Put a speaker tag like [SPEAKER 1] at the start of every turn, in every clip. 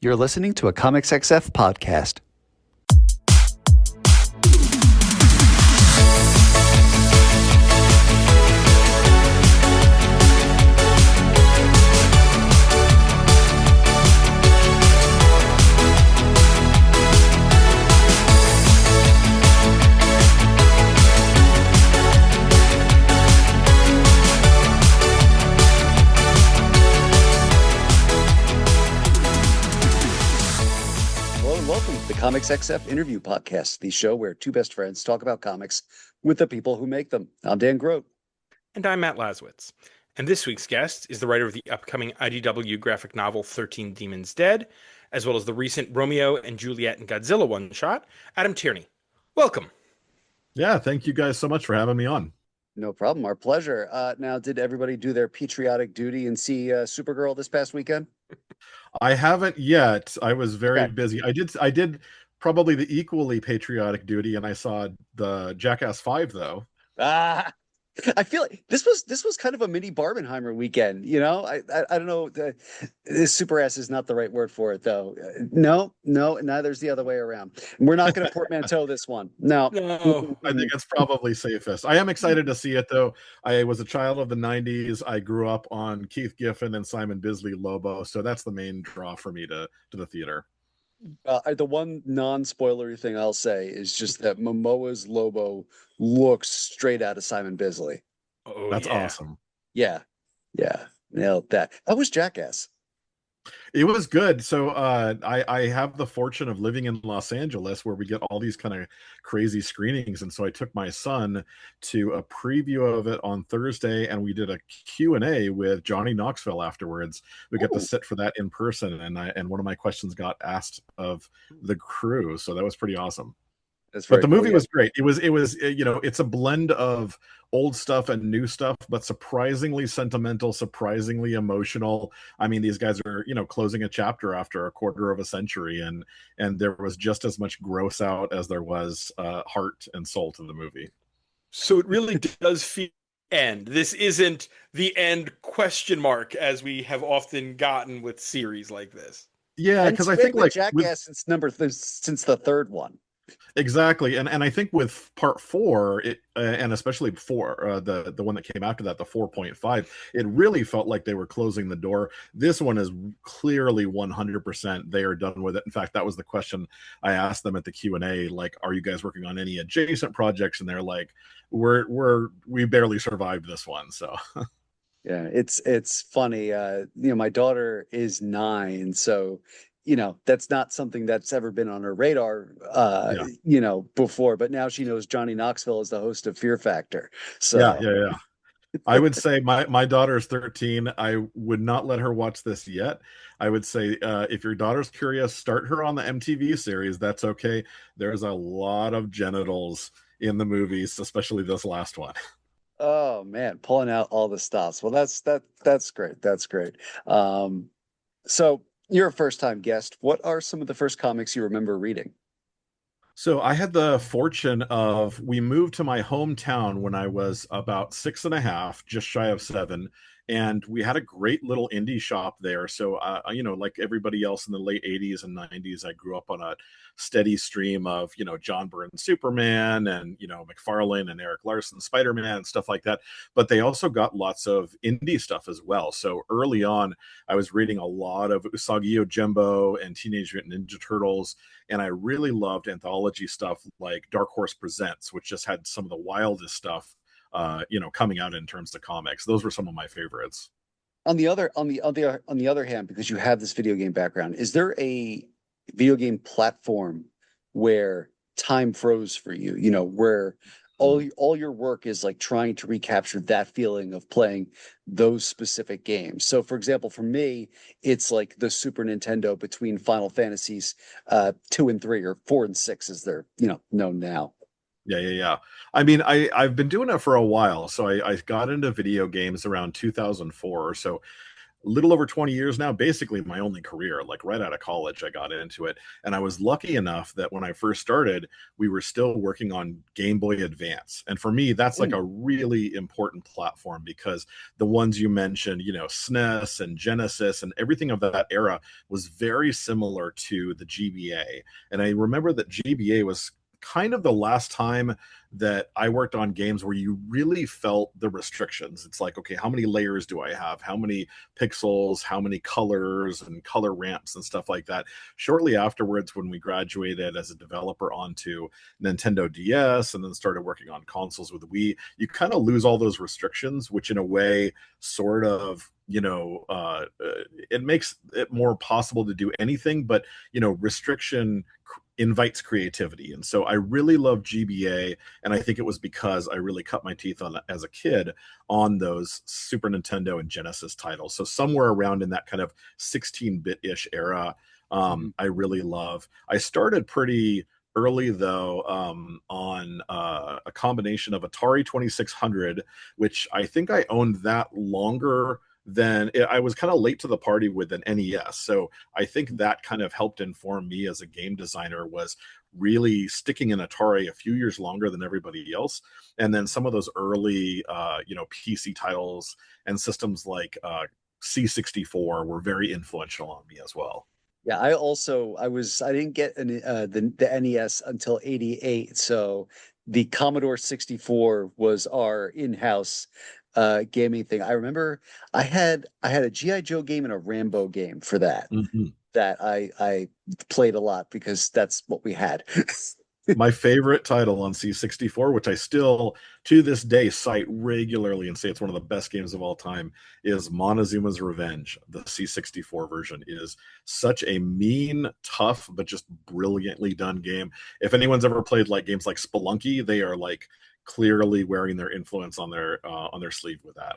[SPEAKER 1] You're listening to a Comics XF podcast. Comics XF Interview Podcast, the show where two best friends talk about comics with the people who make them. I'm Dan Grote.
[SPEAKER 2] And I'm Matt Laswitz. And this week's guest is the writer of the upcoming IDW graphic novel 13 Demons Dead, as well as the recent Romeo and Juliet and Godzilla one-shot, Adam Tierney. Welcome.
[SPEAKER 3] Yeah, thank you guys so much for having me on.
[SPEAKER 1] No problem. Our pleasure. Now, did everybody do their patriotic duty and see Supergirl this past weekend?
[SPEAKER 3] I haven't yet. I was very busy. I did probably the equally patriotic duty, and I saw the Jackass 5 though.
[SPEAKER 1] I feel like this was kind of a mini Barbenheimer weekend. You know, I don't know. This super ass is not the right word for it though. No, neither's the other way around. We're not going to portmanteau this one. No,
[SPEAKER 3] I think it's probably safest. I am excited to see it though. I was a child of the 90s. I grew up on Keith Giffen and Simon Bisley Lobo, so that's the main draw for me to the theater.
[SPEAKER 1] The one non-spoilery thing I'll say is just that Momoa's Lobo looks straight out of Simon Bisley.
[SPEAKER 3] Oh, that's awesome.
[SPEAKER 1] Yeah, nailed that. How was Jackass?
[SPEAKER 3] It was good. So I have the fortune of living in Los Angeles where we get all these kind of crazy screenings. And so I took my son to a preview of it on Thursday, and we did a Q&A with Johnny Knoxville afterwards. We got to sit for that in person, and one of my questions got asked of the crew. So that was pretty awesome. But the movie was great. It was it's a blend of old stuff and new stuff, but surprisingly sentimental, surprisingly emotional. I mean, these guys are, closing a chapter after a quarter of a century, and there was just as much gross out as there was heart and soul to the movie.
[SPEAKER 2] So it really does feel end. This isn't the end ? As we have often gotten with series like this.
[SPEAKER 3] Yeah, because I think
[SPEAKER 1] Jackass since the third one.
[SPEAKER 3] Exactly, and I think with part 4, and especially before the one that came after that, the 4.5, it really felt like they were closing the door. This one is clearly 100% they are done with it. In fact, that was the question I asked them at the Q&A, like, are you guys working on any adjacent projects? And they're like, we barely survived this one. So
[SPEAKER 1] yeah, it's funny. My daughter is 9, so that's not something that's ever been on her radar, before. But now she knows Johnny Knoxville is the host of Fear Factor. So
[SPEAKER 3] yeah. I would say my daughter's 13. I would not let her watch this yet. I would say if your daughter's curious, start her on the MTV series. That's okay. There's a lot of genitals in the movies, especially this last one.
[SPEAKER 1] Oh man, pulling out all the stops. Well, that's great. That's great. So you're a first-time guest. What are some of the first comics you remember reading?
[SPEAKER 3] So I had the fortune of, we moved to my hometown when I was about 6.5, just shy of 7. And we had a great little indie shop there. So, like everybody else in the late 80s and 90s, I grew up on a steady stream of, John Byrne Superman and, McFarlane and Eric Larson Spider-Man and stuff like that. But they also got lots of indie stuff as well. So early on, I was reading a lot of Usagi Yojimbo and Teenage Mutant Ninja Turtles. And I really loved anthology stuff like Dark Horse Presents, which just had some of the wildest stuff coming out in terms of comics. Those were some of my favorites.
[SPEAKER 1] On the other hand, because you have this video game background, is there a video game platform where time froze for you? Where all your work is like trying to recapture that feeling of playing those specific games. So, for example, for me, it's like the Super Nintendo between Final Fantasies 2 and 3, or 4 and 6, as they're known now.
[SPEAKER 3] Yeah. I mean, I've been doing it for a while. So I got into video games around 2004 or so. little over 20 years now, basically my only career. Like right out of college, I got into it. And I was lucky enough that when I first started, we were still working on Game Boy Advance. And for me, that's like a really important platform because the ones you mentioned, SNES and Genesis and everything of that era was very similar to the GBA. And I remember that GBA was kind of the last time that I worked on games where you really felt the restrictions. It's like, okay, how many layers do I have? How many pixels? How many colors and color ramps and stuff like that? Shortly afterwards, when we graduated as a developer onto Nintendo DS and then started working on consoles with Wii, you kind of lose all those restrictions, which in a way sort of it makes it more possible to do anything, but restriction invites creativity. And so I really love GBA, and I think it was because I really cut my teeth on as a kid on those Super Nintendo and Genesis titles. So somewhere around in that kind of 16-bit-ish era, I really love. I started pretty early though on a combination of Atari 2600, which I think I owned that longer than I was kind of late to the party with an NES. So I think that kind of helped inform me as a game designer, was really sticking in Atari a few years longer than everybody else. And then some of those early, PC titles and systems like C64 were very influential on me as well.
[SPEAKER 1] Yeah, I didn't get the NES until 88. So the Commodore 64 was our in-house gaming thing. I remember I had a GI Joe game and a Rambo game for that that I played a lot because that's what we had.
[SPEAKER 3] My favorite title on C64, which I still to this day cite regularly and say it's one of the best games of all time, is Montezuma's Revenge. The C64 version is such a mean, tough, but just brilliantly done game. If anyone's ever played like games like Spelunky, they are like clearly wearing their influence on their sleeve with that.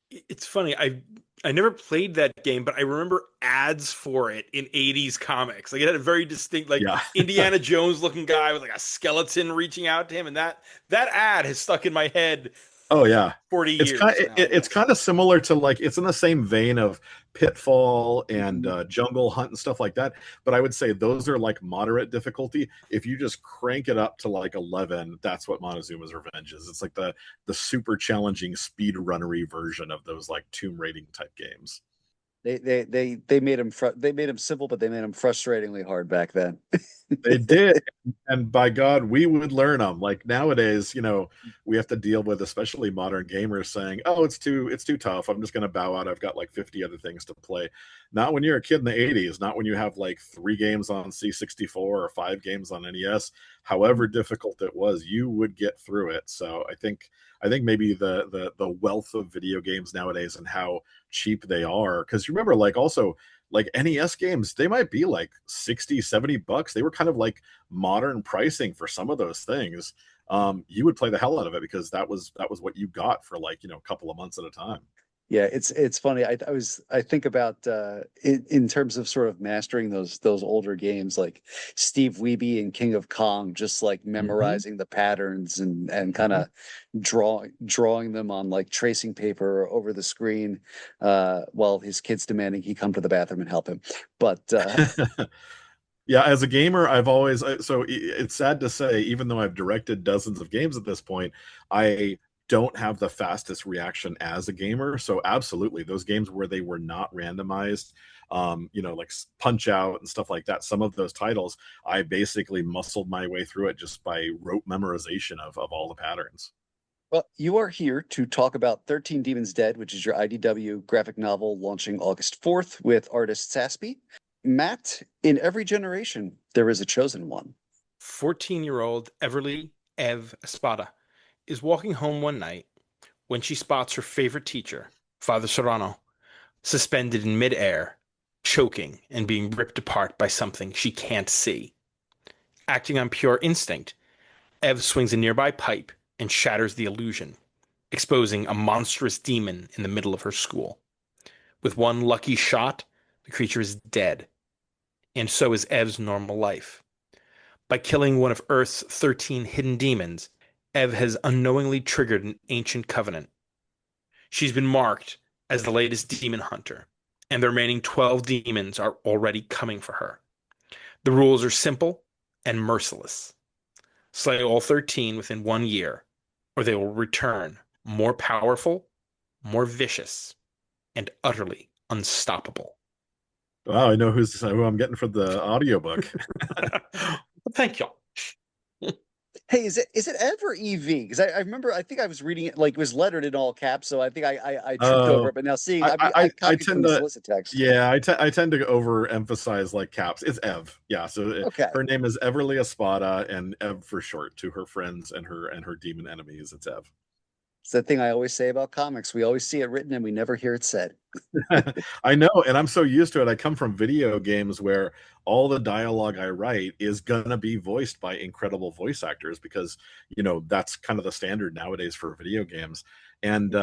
[SPEAKER 2] It's funny. I never played that game, but I remember ads for it in 80s comics. Like it had a very distinct, like
[SPEAKER 3] Yeah.
[SPEAKER 2] Indiana Jones looking guy with like a skeleton reaching out to him, and that ad has stuck in my head.
[SPEAKER 3] Oh yeah,
[SPEAKER 2] 40
[SPEAKER 3] it's
[SPEAKER 2] years
[SPEAKER 3] kind
[SPEAKER 2] now,
[SPEAKER 3] it's kind of similar to, like, it's in the same vein of Pitfall and Jungle Hunt and stuff like that. But I would say those are like moderate difficulty. If you just crank it up to like 11, that's what Montezuma's Revenge is. It's like the super challenging speed runnery version of those like Tomb Raiding type games.
[SPEAKER 1] They made them simple, but they made them frustratingly hard back then.
[SPEAKER 3] They did, and by God, we would learn them. Like nowadays, we have to deal with, especially modern gamers, saying, "Oh, it's too tough. I'm just going to bow out. I've got like 50 other things to play." Not when you're a kid in the 80s. Not when you have like 3 games on C64 or 5 games on NES. However difficult it was, you would get through it. So I think maybe the wealth of video games nowadays and how cheap they are. Because you remember, like, also like NES games, they might be like 60, $70. They were kind of like modern pricing for some of those things. You would play the hell out of it because that was what you got for like, a couple of months at a time.
[SPEAKER 1] Yeah, it's funny. I think about in terms of sort of mastering those older games like Steve Wiebe and King of Kong, just like memorizing the patterns and kind of drawing them on like tracing paper over the screen, while his kid's demanding he come to the bathroom and help him. But
[SPEAKER 3] Yeah, as a gamer, I've always so it's sad to say, even though I've directed dozens of games at this point, I don't have the fastest reaction as a gamer. So absolutely, those games where they were not randomized, like Punch Out and stuff like that, some of those titles, I basically muscled my way through it just by rote memorization of all the patterns.
[SPEAKER 1] well, you are here to talk about 13 Demons Dead, which is your IDW graphic novel launching August 4th with artist Saspy. Matt, in every generation, there is a chosen one.
[SPEAKER 2] 14-year-old Everly Ev Espada is walking home one night when she spots her favorite teacher, Father Serrano, suspended in midair, choking and being ripped apart by something she can't see. Acting on pure instinct, Ev swings a nearby pipe and shatters the illusion, exposing a monstrous demon in the middle of her school. With one lucky shot, the creature is dead, and so is Ev's normal life. By killing one of Earth's 13 hidden demons, Ev has unknowingly triggered an ancient covenant. She's been marked as the latest demon hunter, and the remaining 12 demons are already coming for her. The rules are simple and merciless. Slay all 13 within 1 year, or they will return more powerful, more vicious, and utterly unstoppable.
[SPEAKER 3] Wow, I know who I'm getting for the audiobook.
[SPEAKER 2] Thank you.
[SPEAKER 1] Hey, is it Ev or EV? Because I remember I think I was reading it like it was lettered in all caps, so I think I tripped over
[SPEAKER 3] Oh,
[SPEAKER 1] it. But now seeing I
[SPEAKER 3] I
[SPEAKER 1] copied from
[SPEAKER 3] tend
[SPEAKER 1] the
[SPEAKER 3] to,
[SPEAKER 1] solicit text.
[SPEAKER 3] yeah, I tend to overemphasize like caps. It's Ev, yeah. So
[SPEAKER 1] Okay,
[SPEAKER 3] her name is Everly Espada, and Ev for short to her friends and her demon enemies. It's Ev.
[SPEAKER 1] it's the thing I always say about comics. We always see it written and we never hear it said.
[SPEAKER 3] I know, and I'm so used to it. I come from video games where all the dialogue I write is gonna be voiced by incredible voice actors because that's kind of the standard nowadays for video games. And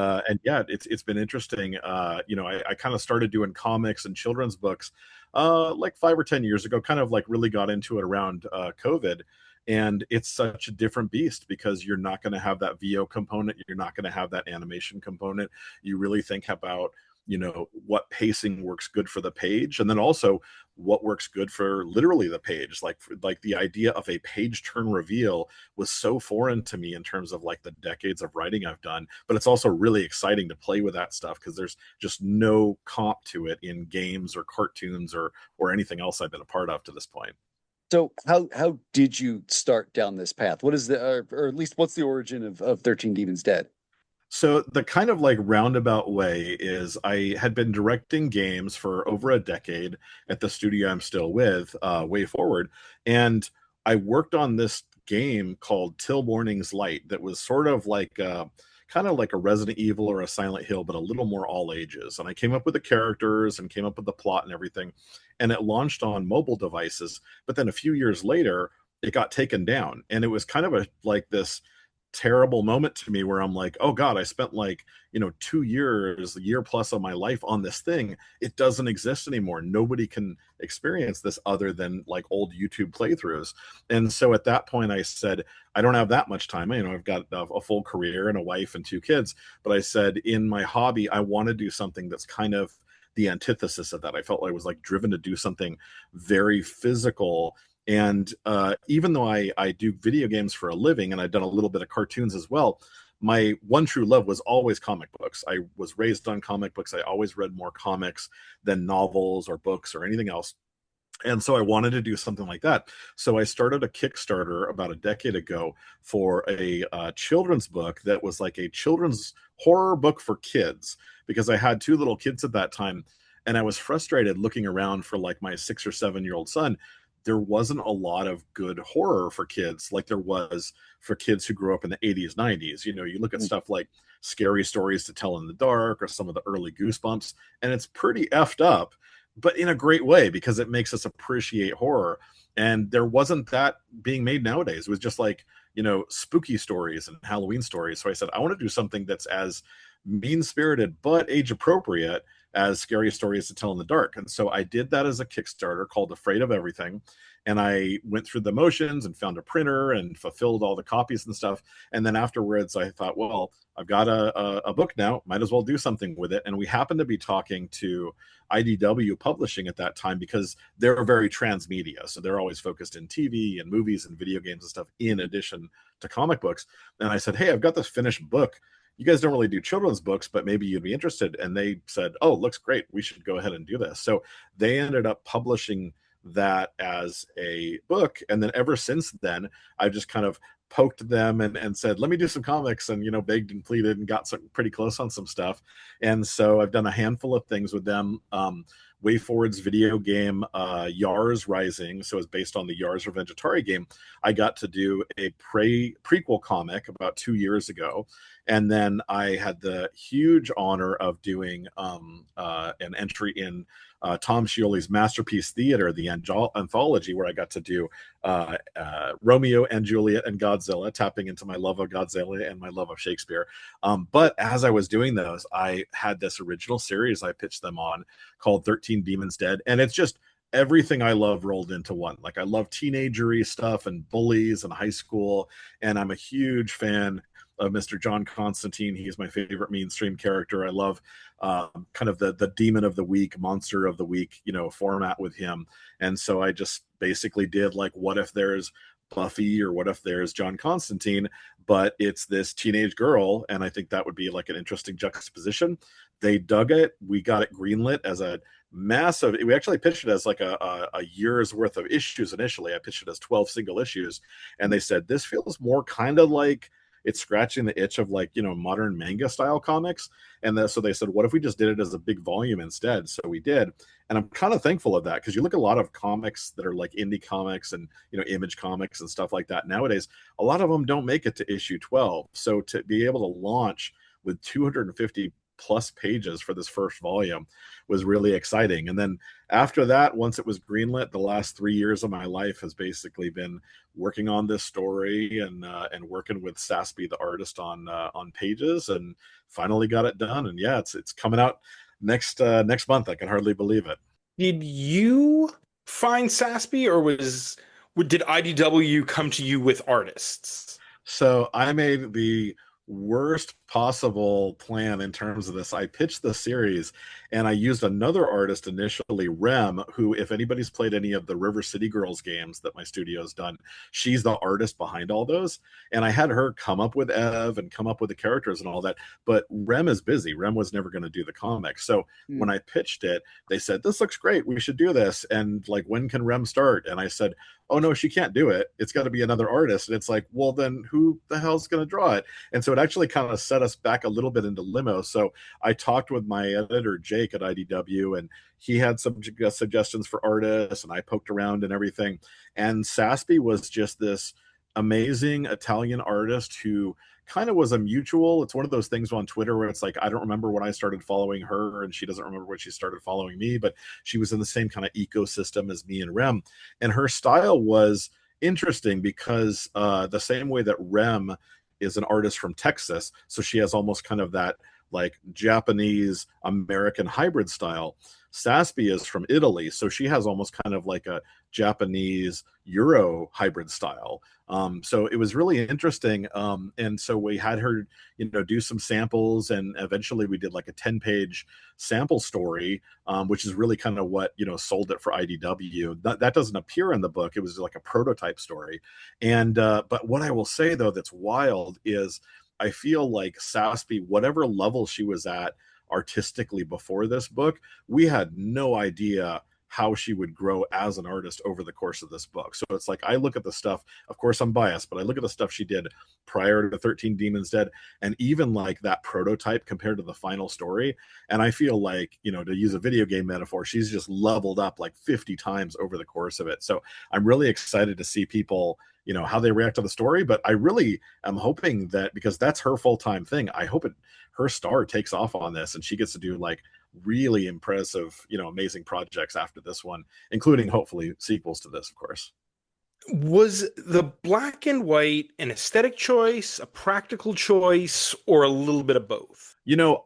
[SPEAKER 3] yeah, it's been interesting. I kind of started doing comics and children's books like 5 or 10 years ago. Kind of like really got into it around COVID. And it's such a different beast because you're not going to have that VO component. You're not going to have that animation component. You really think about what pacing works good for the page, and then also what works good for literally the page. Like the idea of a page turn reveal was so foreign to me in terms of like the decades of writing I've done, but it's also really exciting to play with that stuff because there's just no comp to it in games or cartoons or anything else I've been a part of to this point.
[SPEAKER 1] So how did you start down this path? What is or at least what's the origin of 13 Demons Dead?
[SPEAKER 3] So the kind of like roundabout way is I had been directing games for over a decade at the studio I'm still with, Way Forward, and I worked on this game called Till Morning's Light that was sort of like kind of like a Resident Evil or a Silent Hill, but a little more all ages. And I came up with the characters and came up with the plot and everything, and it launched on mobile devices. But then a few years later, it got taken down, and it was kind of like this terrible moment to me where I'm like, oh God, I spent like, 2 years, a year plus of my life on this thing. It doesn't exist anymore. Nobody can experience this other than like old YouTube playthroughs. And so at that point, I said, I don't have that much time. I've got a full career and a wife and 2 kids. But I said, in my hobby, I want to do something that's kind of the antithesis of that. I felt like I was like driven to do something very physical, and even though I do video games for a living and I've done a little bit of cartoons as well, my one true love was always comic books. I was raised on comic books. I always read more comics than novels or books or anything else. And so I wanted to do something like that. So I started a Kickstarter about a decade ago for a children's book that was like a children's horror book for kids because I had 2 little kids at that time. And I was frustrated looking around for like my 6 or 7 year old son. There wasn't a lot of good horror for kids like there was for kids who grew up in the 80s, 90s. You look at stuff like Scary Stories to Tell in the Dark or some of the early Goosebumps, and it's pretty effed up, but in a great way because it makes us appreciate horror. And there wasn't that being made nowadays. It was just like, spooky stories and Halloween stories. So I said, I want to do something that's as mean spirited but age appropriate as Scary Stories to Tell in the Dark. And so I did that as a Kickstarter called Afraid of Everything. And I went through the motions and found a printer and fulfilled all the copies and stuff. And then afterwards, I thought, well, I've got a book now, might as well do something with it. And we happened to be talking to IDW Publishing at that time because they're very transmedia. So they're always focused in TV and movies and video games and stuff in addition to comic books. And I said, hey, I've got this finished book. You guys don't really do children's books, but maybe you'd be interested. And they said, oh, looks great. We should go ahead and do this. So they ended up publishing that as a book. And then ever since then, I've just kind of poked them and said, let me do some comics, and, begged and pleaded and got some pretty close on some stuff. And so I've done a handful of things with them. Way Forward's video game, Yars Rising, so it's based on the Yars Revenge Atari game. I got to do a prequel comic about 2 years ago. And then I had the huge honor of doing an entry in Tom Scioli's Masterpiece Theater, the anthology, where I got to do Romeo and Juliet and Godzilla, tapping into my love of Godzilla and my love of Shakespeare. But as I was doing those, I had this original series I pitched them on called 13 Demons Dead. And it's just everything I love rolled into one. Like I love teenagery stuff and bullies and high school. And I'm a huge fan of Mr. John Constantine. He's my favorite mainstream character. I love kind of the demon of the week, monster of the week, format with him. And so I just basically did like, what if there's Buffy, or what if there's John Constantine, but it's this teenage girl? And I think that would be like an interesting juxtaposition. They dug it. We got it greenlit as a massive, we actually pitched it as like a year's worth of issues initially. I pitched it as 12 single issues, and they said this feels more kind of like it's scratching the itch of like modern manga style comics. And so they said, what if we just did it as a big volume instead? So we did, and I'm kind of thankful of that, because you look at a lot of comics that are like indie comics and Image Comics and stuff like that nowadays, a lot of them don't make it to issue 12. So to be able to launch with 250 plus pages for this first volume was really exciting. And then after that, once it was greenlit, the last 3 years of my life has basically been working on this story and working with Saspy, the artist, on pages, and finally got it done. And yeah, it's coming out next month. I can hardly believe it.
[SPEAKER 2] Did you find Saspy, or did IDW come to you with artists?
[SPEAKER 3] So I made the worst possible plan in terms of this. I pitched the series, and I used another artist initially, Rem, who, if anybody's played any of the River City Girls games that my studio's done, she's the artist behind all those. And I had her come up with Ev and come up with the characters and all that. But Rem is busy. Rem was never going to do the comics. So when I pitched it, they said, this looks great, we should do this. And like, when can Rem start? And I said, oh no, she can't do it. It's got to be another artist. And it's like, well, then who the hell's going to draw it? And so it actually kind of set us back a little bit into limo. So I talked with my editor, Jake, at IDW, and he had some suggestions for artists, and I poked around and everything. And Saspy was just this amazing Italian artist who kind of was a mutual. It's one of those things on Twitter where it's like, I don't remember when I started following her, and she doesn't remember when she started following me, but she was in the same kind of ecosystem as me and Rem. And her style was interesting because the same way that Rem is an artist from Texas, so she has almost kind of that like Japanese American hybrid style. Saspy is from Italy, so she has almost kind of like a Japanese Euro hybrid style. So it was really interesting. And so we had her, do some samples, and eventually we did like a 10-page sample story, which is really kind of what, sold it for IDW. That doesn't appear in the book. It was like a prototype story. And, but what I will say though, that's wild is I feel like Saspy, whatever level she was at artistically before this book, we had no idea how she would grow as an artist over the course of this book. So it's like, I look at the stuff, of course I'm biased, but I look at the stuff she did prior to 13 Demons Dead, and even like that prototype compared to the final story. And I feel like, to use a video game metaphor, she's just leveled up like 50 times over the course of it. So I'm really excited to see people, how they react to the story. But I really am hoping that, because that's her full-time thing, I hope her star takes off on this and she gets to do like really impressive, amazing projects after this one, including hopefully sequels to this, of course.
[SPEAKER 2] Was the black and white an aesthetic choice, a practical choice, or a little bit of both?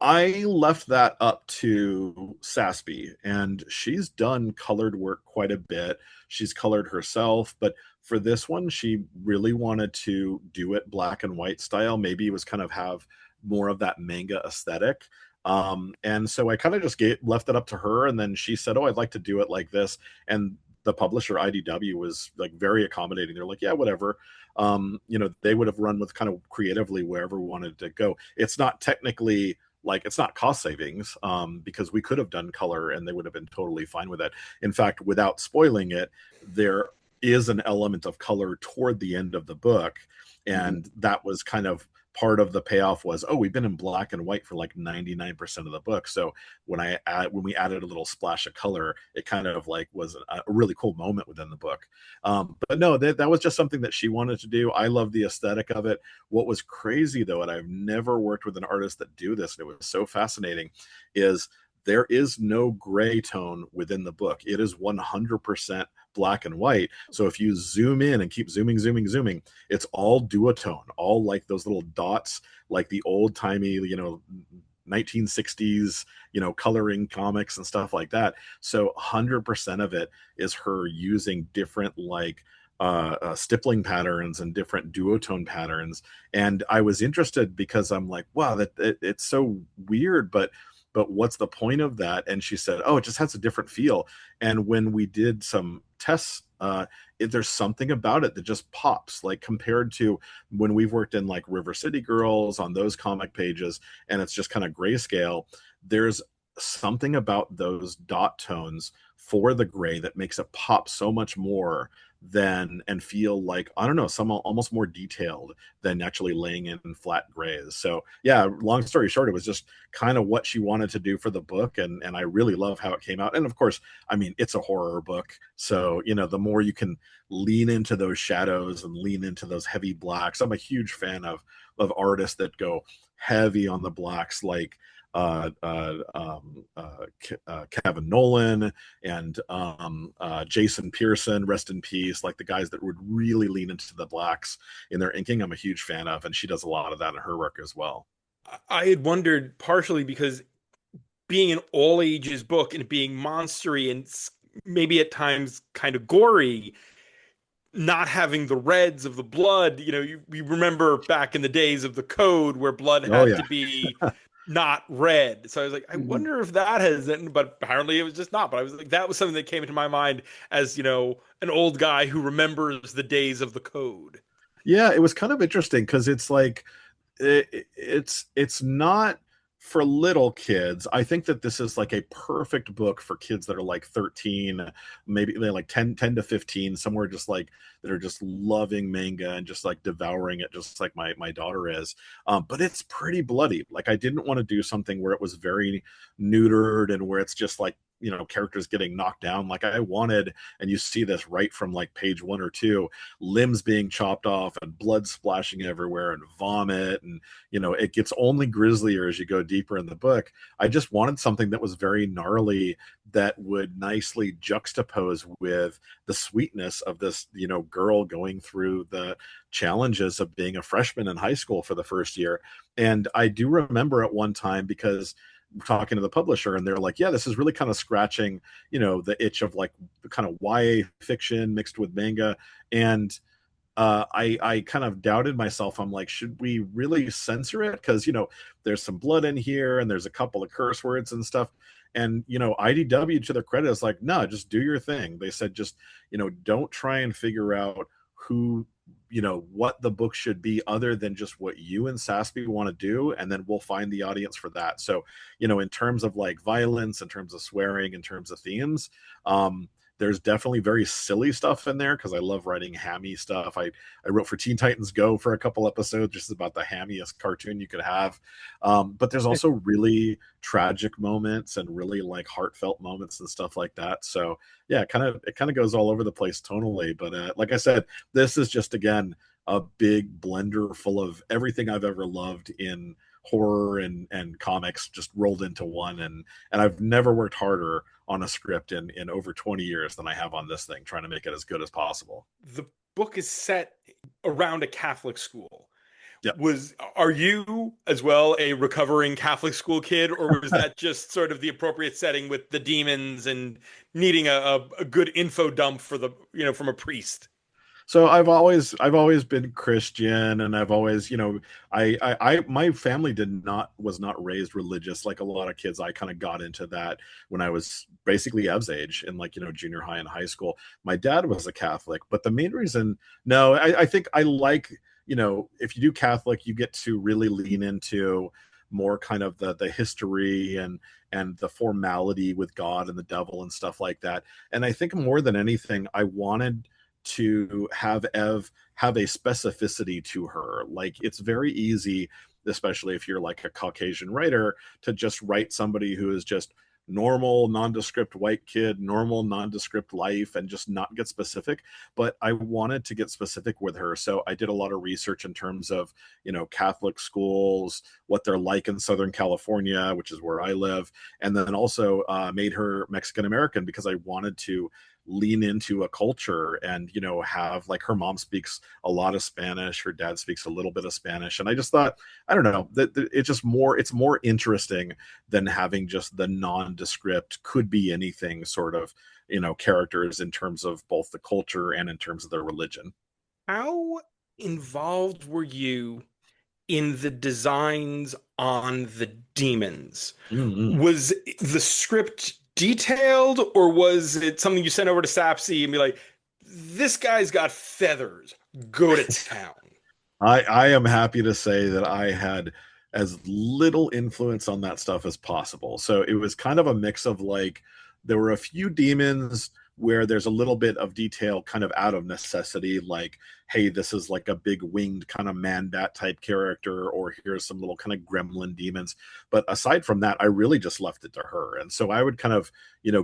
[SPEAKER 3] I left that up to Saspy, and she's done colored work quite a bit. She's colored herself, but for this one, she really wanted to do it black and white style. Maybe it was kind of have more of that manga aesthetic. And so I kind of just left it up to her, and then she said, oh, I'd like to do it like this. And the publisher IDW was like very accommodating. They're like, yeah, whatever. They would have run with kind of creatively wherever we wanted to go. It's not technically like, it's not cost savings, because we could have done color and they would have been totally fine with it. In fact, without spoiling it, there is an element of color toward the end of the book. And that was kind of part of the payoff was, oh, we've been in black and white for like 99% of the book. So when we added a little splash of color, it kind of like was a really cool moment within the book. But no, that was just something that she wanted to do. I love the aesthetic of it. What was crazy though, and I've never worked with an artist that do this, and it was so fascinating, is there is no gray tone within the book. It is 100% black and white. So if you zoom in and keep zooming, it's all duotone, all like those little dots, like the old timey, 1960s, coloring comics and stuff like that. So 100% of it is her using different like stippling patterns and different duotone patterns. And I was interested because I'm like, wow, it's so weird, but what's the point of that? And she said, oh, it just has a different feel. And when we did some tests, there's something about it that just pops, like compared to when we've worked in like River City Girls on those comic pages, and it's just kind of grayscale. There's something about those dot tones for the gray that makes it pop so much more than, and feel like, I don't know, some almost more detailed than actually laying in flat grays. So yeah, long story short, it was just kind of what she wanted to do for the book, and I really love how it came out. And of course, I mean, it's a horror book, so you know, the more you can lean into those shadows and lean into those heavy blacks. I'm a huge fan of artists that go heavy on the blacks, like Kevin Nolan and Jason Pearson, rest in peace, like the guys that would really lean into the blacks in their inking. I'm a huge fan of, and she does a lot of that in her work as well.
[SPEAKER 2] I had wondered, partially because being an all ages book and being monstery and maybe at times kind of gory, not having the reds of the blood, you remember back in the days of the code where blood
[SPEAKER 3] Oh
[SPEAKER 2] had
[SPEAKER 3] yeah.
[SPEAKER 2] to be not red. So I was like, I
[SPEAKER 1] Mhm.
[SPEAKER 2] wonder if that has, but apparently it was just not. But I was like, that was something that came into my mind as, an old guy who remembers the days of the code.
[SPEAKER 3] Yeah, it was kind of interesting because it's like it's not for little kids. I think that this is like a perfect book for kids that are like 13, maybe they're like 10 to 15, somewhere just like that are just loving manga and just like devouring it, just like my daughter is. But it's pretty bloody. Like I didn't want to do something where it was very neutered and where it's just like, you know, characters getting knocked down. Like I wanted, and you see this right from like page 1 or 2, limbs being chopped off and blood splashing everywhere and vomit, and you know, it gets only grislier as you go deeper in the book. I just wanted something that was very gnarly, that would nicely juxtapose with the sweetness of this, you know, girl going through the challenges of being a freshman in high school for the first year. And I do remember at one time, because talking to the publisher, and they're like, yeah, this is really kind of scratching, you know, the itch of like kind of YA fiction mixed with manga. And I kind of doubted myself. I'm like, should we really censor it? Because, you know, there's some blood in here and there's a couple of curse words and stuff. And, you know, IDW, to their credit, is like, no, just do your thing. They said, just, you know, don't try and figure out who, you know, what the book should be, other than just what you and Sassby want to do. And then we'll find the audience for that. So, you know, in terms of like violence, in terms of swearing, in terms of themes, there's definitely very silly stuff in there because I love writing hammy stuff. I wrote for Teen Titans Go for a couple episodes, just about the hammiest cartoon you could have. But there's also really tragic moments and really like heartfelt moments and stuff like that. So yeah, it kind of goes all over the place tonally. But like I said, this is just, again, a big blender full of everything I've ever loved in horror and comics, just rolled into one. And I've never worked harder on a script in over 20 years than I have on this thing, trying to make it as good as possible.
[SPEAKER 2] The book is set around a Catholic school.
[SPEAKER 3] Yep.
[SPEAKER 2] Are you as well a recovering Catholic school kid, or was that just sort of the appropriate setting with the demons and needing a good info dump for from a priest?
[SPEAKER 3] So I've always been Christian, and I've always, you know, my family was not raised religious like a lot of kids. I kind of got into that when I was basically Ev's age, in like, you know, junior high and high school. My dad was a Catholic, but the main reason, no, I think I like, you know, if you do Catholic, you get to really lean into more kind of the history and the formality with God and the devil and stuff like that. And I think more than anything, I wanted to have Ev have a specificity to her. Like, it's very easy, especially if you're like a Caucasian writer, to just write somebody who is just normal nondescript white kid, normal nondescript life, and just not get specific. But I wanted to get specific with her, so I did a lot of research in terms of, you know, Catholic schools, what they're like in Southern California, which is where I live, and then also made her Mexican American, because I wanted to lean into a culture and, have like her mom speaks a lot of Spanish, her dad speaks a little bit of Spanish. And I just thought, I don't know, that it's more interesting than having just the nondescript, could be anything sort of, characters in terms of both the culture and in terms of their religion.
[SPEAKER 2] How involved were you in the designs on the demons?
[SPEAKER 3] Mm-hmm.
[SPEAKER 2] Was the script detailed, or was it something you sent over to Sapsy and be like, this guy's got feathers, go to town?
[SPEAKER 3] I am happy to say that I had as little influence on that stuff as possible. So it was kind of a mix of like, there were a few demons where there's a little bit of detail kind of out of necessity, like, hey, this is like a big winged kind of man bat type character, or here's some little kind of gremlin demons. But aside from that, I really just left it to her. And so I would kind of,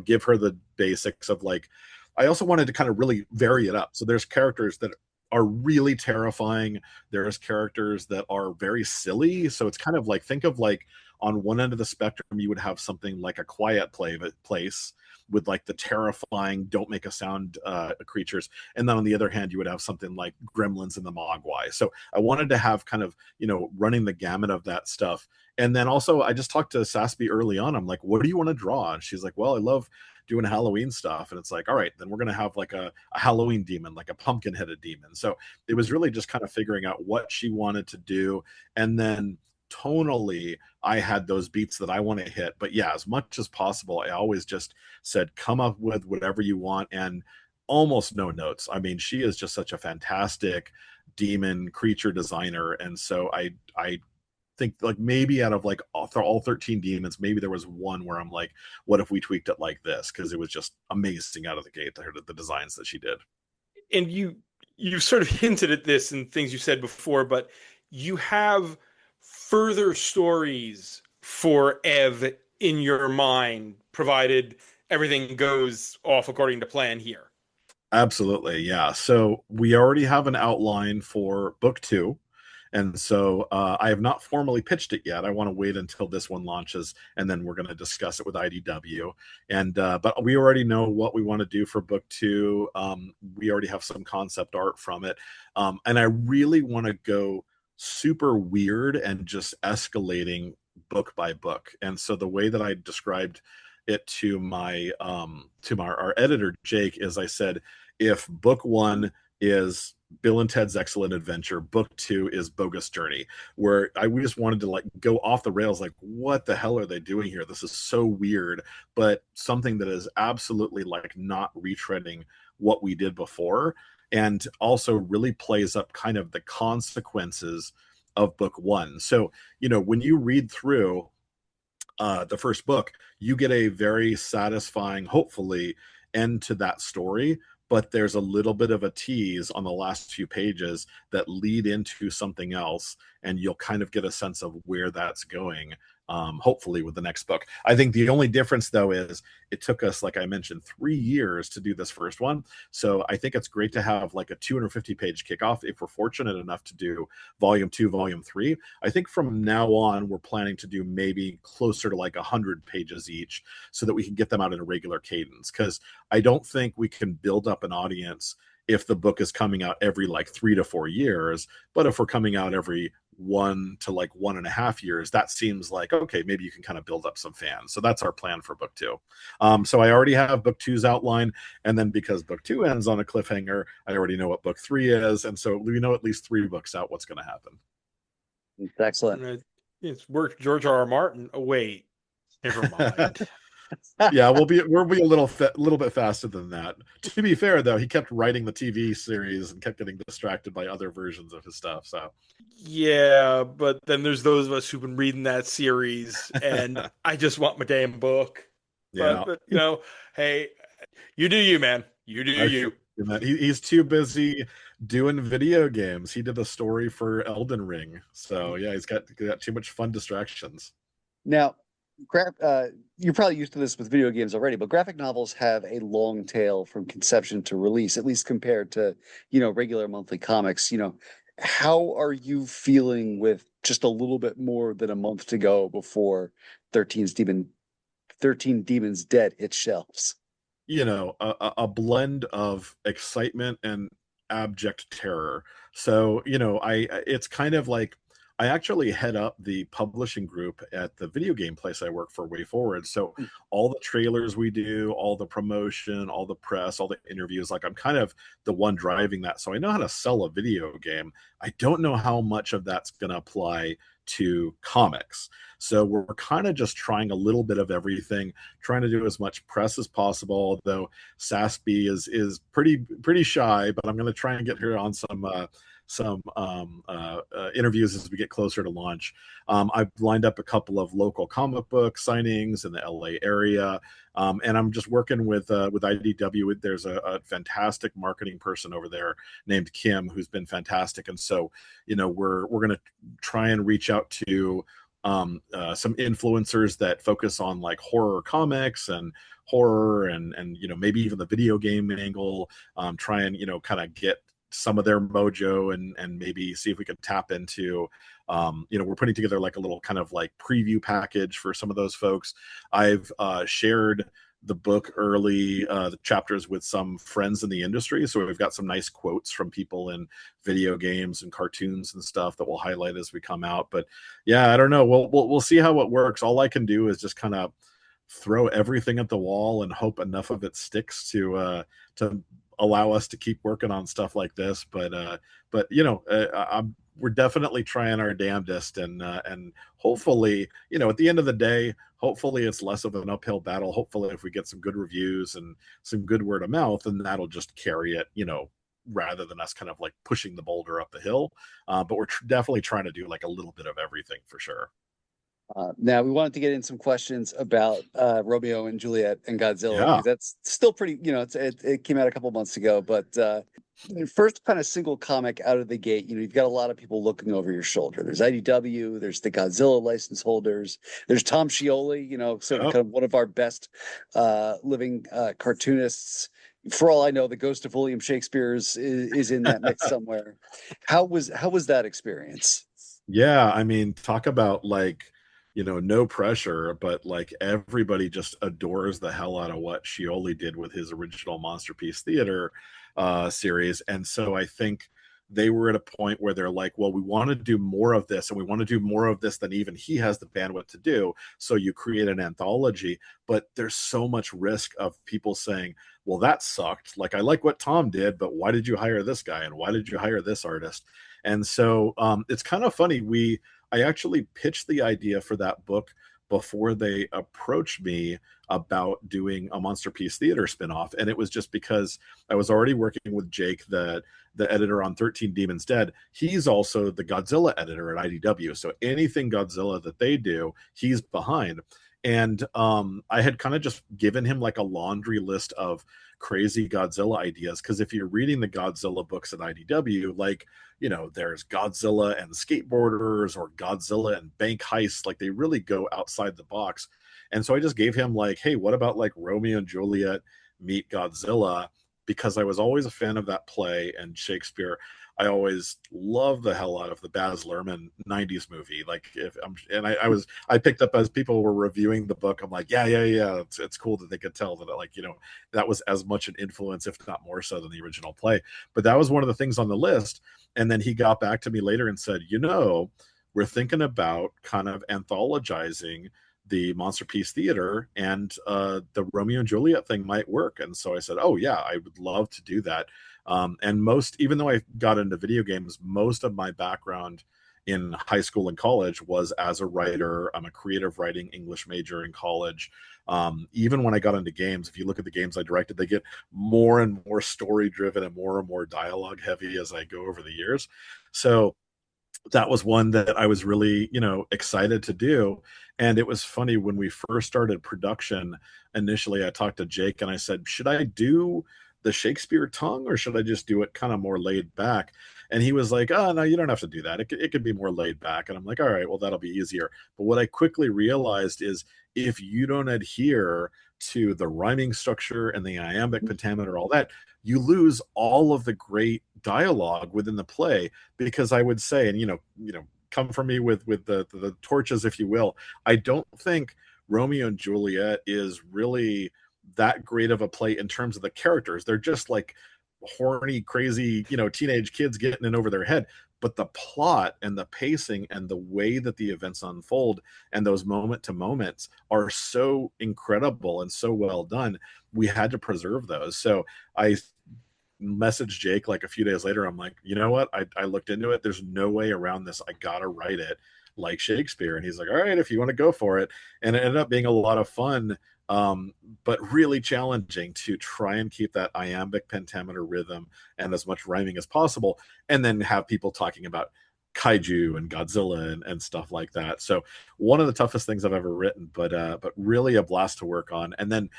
[SPEAKER 3] give her the basics of like, I also wanted to kind of really vary it up. So there's characters that are really terrifying. There's characters that are very silly. So it's kind of like, think of like on one end of the spectrum, you would have something like a quiet place with like the terrifying, don't make a sound creatures. And then on the other hand, you would have something like Gremlins and the Mogwai. So I wanted to have kind of, running the gamut of that stuff. And then also I just talked to Saspy early on. I'm like, what do you want to draw? And she's like, well, I love doing Halloween stuff. And it's like, all right, then we're going to have like a Halloween demon, like a pumpkin headed demon. So it was really just kind of figuring out what she wanted to do. And then tonally, I had those beats that I want to hit. But yeah, as much as possible, I always just said, come up with whatever you want, and almost no notes. I mean, she is just such a fantastic demon creature designer. And so I think like maybe out of like all 13 demons, maybe there was one where I'm like, what if we tweaked it like this? Because it was just amazing out of the gate, the designs that she did.
[SPEAKER 2] And you've sort of hinted at this in things you said before, but you have further stories for Ev in your mind, provided everything goes off according to plan here.
[SPEAKER 3] Absolutely, yeah. So we already have an outline for book 2. And so I have not formally pitched it yet. I want to wait until this one launches, and then we're going to discuss it with IDW. And but we already know what we want to do for book 2. We already have some concept art from it, and I really want to go super weird and just escalating book by book. And so the way that I described it to our editor Jake is, I said, if book 1 is Bill and Ted's Excellent Adventure, book 2 is Bogus Journey, where we just wanted to like go off the rails, like, what the hell are they doing here? This is so weird, but something that is absolutely like not retreading what we did before, and also really plays up kind of the consequences of book 1. So, when you read through the first book, you get a very satisfying, hopefully, end to that story. But there's a little bit of a tease on the last few pages that lead into something else, and you'll kind of get a sense of where that's going, hopefully with the next book. I think the only difference, though, is it took us, like I mentioned, 3 years to do this first one. So I think it's great to have like a 250-page kickoff if we're fortunate enough to do volume 2, volume 3. I think from now on, we're planning to do maybe closer to like 100 pages each, so that we can get them out in a regular cadence. Because I don't think we can build up an audience if the book is coming out every like 3 to 4 years. But if we're coming out every 1 to like 1.5 years, that seems like, okay, maybe you can kind of build up some fans. So that's our plan for book 2. So I already have book 2's outline. And then because book 2 ends on a cliffhanger, I already know what book 3 is. And so we know at least 3 books out what's going to happen.
[SPEAKER 1] It's excellent.
[SPEAKER 2] It's worked George R. R. Martin. Oh, wait, never mind.
[SPEAKER 3] Yeah, we'll be a little bit faster than that. To be fair, though, he kept writing the TV series and kept getting distracted by other versions of his stuff. So
[SPEAKER 2] Yeah, but then there's those of us who've been reading that series, and I just want my damn book.
[SPEAKER 3] yeah,
[SPEAKER 2] But hey, you do you, man. You do you.
[SPEAKER 3] He's too busy doing video games. He did the story for Elden Ring, so yeah, he's got too much fun distractions.
[SPEAKER 1] Now, you're probably used to this with video games already, but graphic novels have a long tail from conception to release, at least compared to, regular monthly comics. How are you feeling with just a little bit more than a month to go before 13 Demons Dead hits shelves?
[SPEAKER 3] a blend of excitement and abject terror. So, it's kind of like I actually head up the publishing group at the video game place I work for, Way Forward. So all the trailers we do, all the promotion, all the press, all the interviews, like I'm kind of the one driving that. So I know how to sell a video game. I don't know how much of that's going to apply to comics. So we're kind of just trying a little bit of everything, trying to do as much press as possible. Though Sassby is pretty shy, but I'm going to try and get her on some interviews as we get closer to launch. I've lined up a couple of local comic book signings in the LA area, and I'm just working with IDW. There's a fantastic marketing person over there named Kim who's been fantastic, and so we're going to try and reach out to some influencers that focus on like horror comics and horror and maybe even the video game angle. Try and kind of get some of their mojo and maybe see if we could tap into we're putting together like a little kind of like preview package for some of those folks. I've shared the book early, the chapters with some friends in the industry, so we've got some nice quotes from people in video games and cartoons and stuff that we'll highlight as we come out. But yeah, I don't know, we'll see how it works. All I can do is just kind of throw everything at the wall and hope enough of it sticks to allow us to keep working on stuff like this. But we're definitely trying our damnedest, and hopefully, at the end of the day, hopefully it's less of an uphill battle. Hopefully, if we get some good reviews and some good word of mouth, and that'll just carry it, rather than us kind of like pushing the boulder up the hill. But we're definitely trying to do like a little bit of everything for sure.
[SPEAKER 1] Now we wanted to get in some questions about Romeo and Juliet and Godzilla,
[SPEAKER 3] Yeah.
[SPEAKER 1] because that's still pretty, it came out a couple months ago, but first kind of single comic out of the gate, you've got a lot of people looking over your shoulder. There's IDW, there's the Godzilla license holders, there's Tom Scioli, sort of kind of one of our best living cartoonists. For all I know, the ghost of William Shakespeare is in that mix somewhere. How was that experience?
[SPEAKER 3] Yeah, I mean, talk about like, no pressure, but like everybody just adores the hell out of what Scioli did with his original Monsterpiece Theater series. And so I think they were at a point where they're like, well, we want to do more of this, and we want to do more of this than even he has the bandwidth to do. So you create an anthology, but there's so much risk of people saying, well, that sucked. Like, I like what Tom did, but why did you hire this guy? And why did you hire this artist? And so it's kind of funny. I actually pitched the idea for that book before they approached me about doing a Monsterpiece Theater spinoff. And it was just because I was already working with Jake, the editor on 13 Demons Dead. He's also the Godzilla editor at IDW. So anything Godzilla that they do, he's behind. And I had kind of just given him like a laundry list of crazy Godzilla ideas, because if you're reading the Godzilla books at IDW, like, there's Godzilla and skateboarders, or Godzilla and bank heists. Like, they really go outside the box. And so I just gave him like, hey, what about like Romeo and Juliet meet Godzilla? Because I was always a fan of that play and Shakespeare. I always loved the hell out of the Baz Luhrmann 90s movie. Like, I picked up as people were reviewing the book. I'm like, yeah. It's cool that they could tell that, like, that was as much an influence, if not more so, than the original play. But that was one of the things on the list. And then he got back to me later and said, we're thinking about kind of anthologizing the Monsterpiece Theater, and the Romeo and Juliet thing might work. And so I said, oh yeah, I would love to do that. And even though I got into video games, most of my background in high school and college was as a writer. I'm a creative writing English major in college. Even when I got into games, if you look at the games I directed, they get more and more story driven and more dialogue heavy as I go over the years. So that was one that I was really, excited to do. And it was funny, when we first started production, initially I talked to Jake and I said, should I do the Shakespeare tongue, or should I just do it kind of more laid back? And he was like, oh, no, you don't have to do that. It could be more laid back. And I'm like, all right, well, that'll be easier. But what I quickly realized is, if you don't adhere to the rhyming structure and the iambic pentameter, all that, you lose all of the great dialogue within the play. Because I would say, and come from me with the torches, if you will, I don't think Romeo and Juliet is really that great of a play in terms of the characters. They're just like horny, crazy, teenage kids getting in over their head. But the plot and the pacing and the way that the events unfold and those moment to moments are so incredible and so well done. We had to preserve those. So I messaged Jake like a few days later. I'm like, you know what? I looked into it. There's no way around this. I gotta write it like Shakespeare. And he's like, all right, if you want to go for it. And it ended up being a lot of fun, but really challenging to try and keep that iambic pentameter rhythm and as much rhyming as possible, and then have people talking about kaiju and Godzilla and stuff like that. So one of the toughest things I've ever written, but really a blast to work on. And then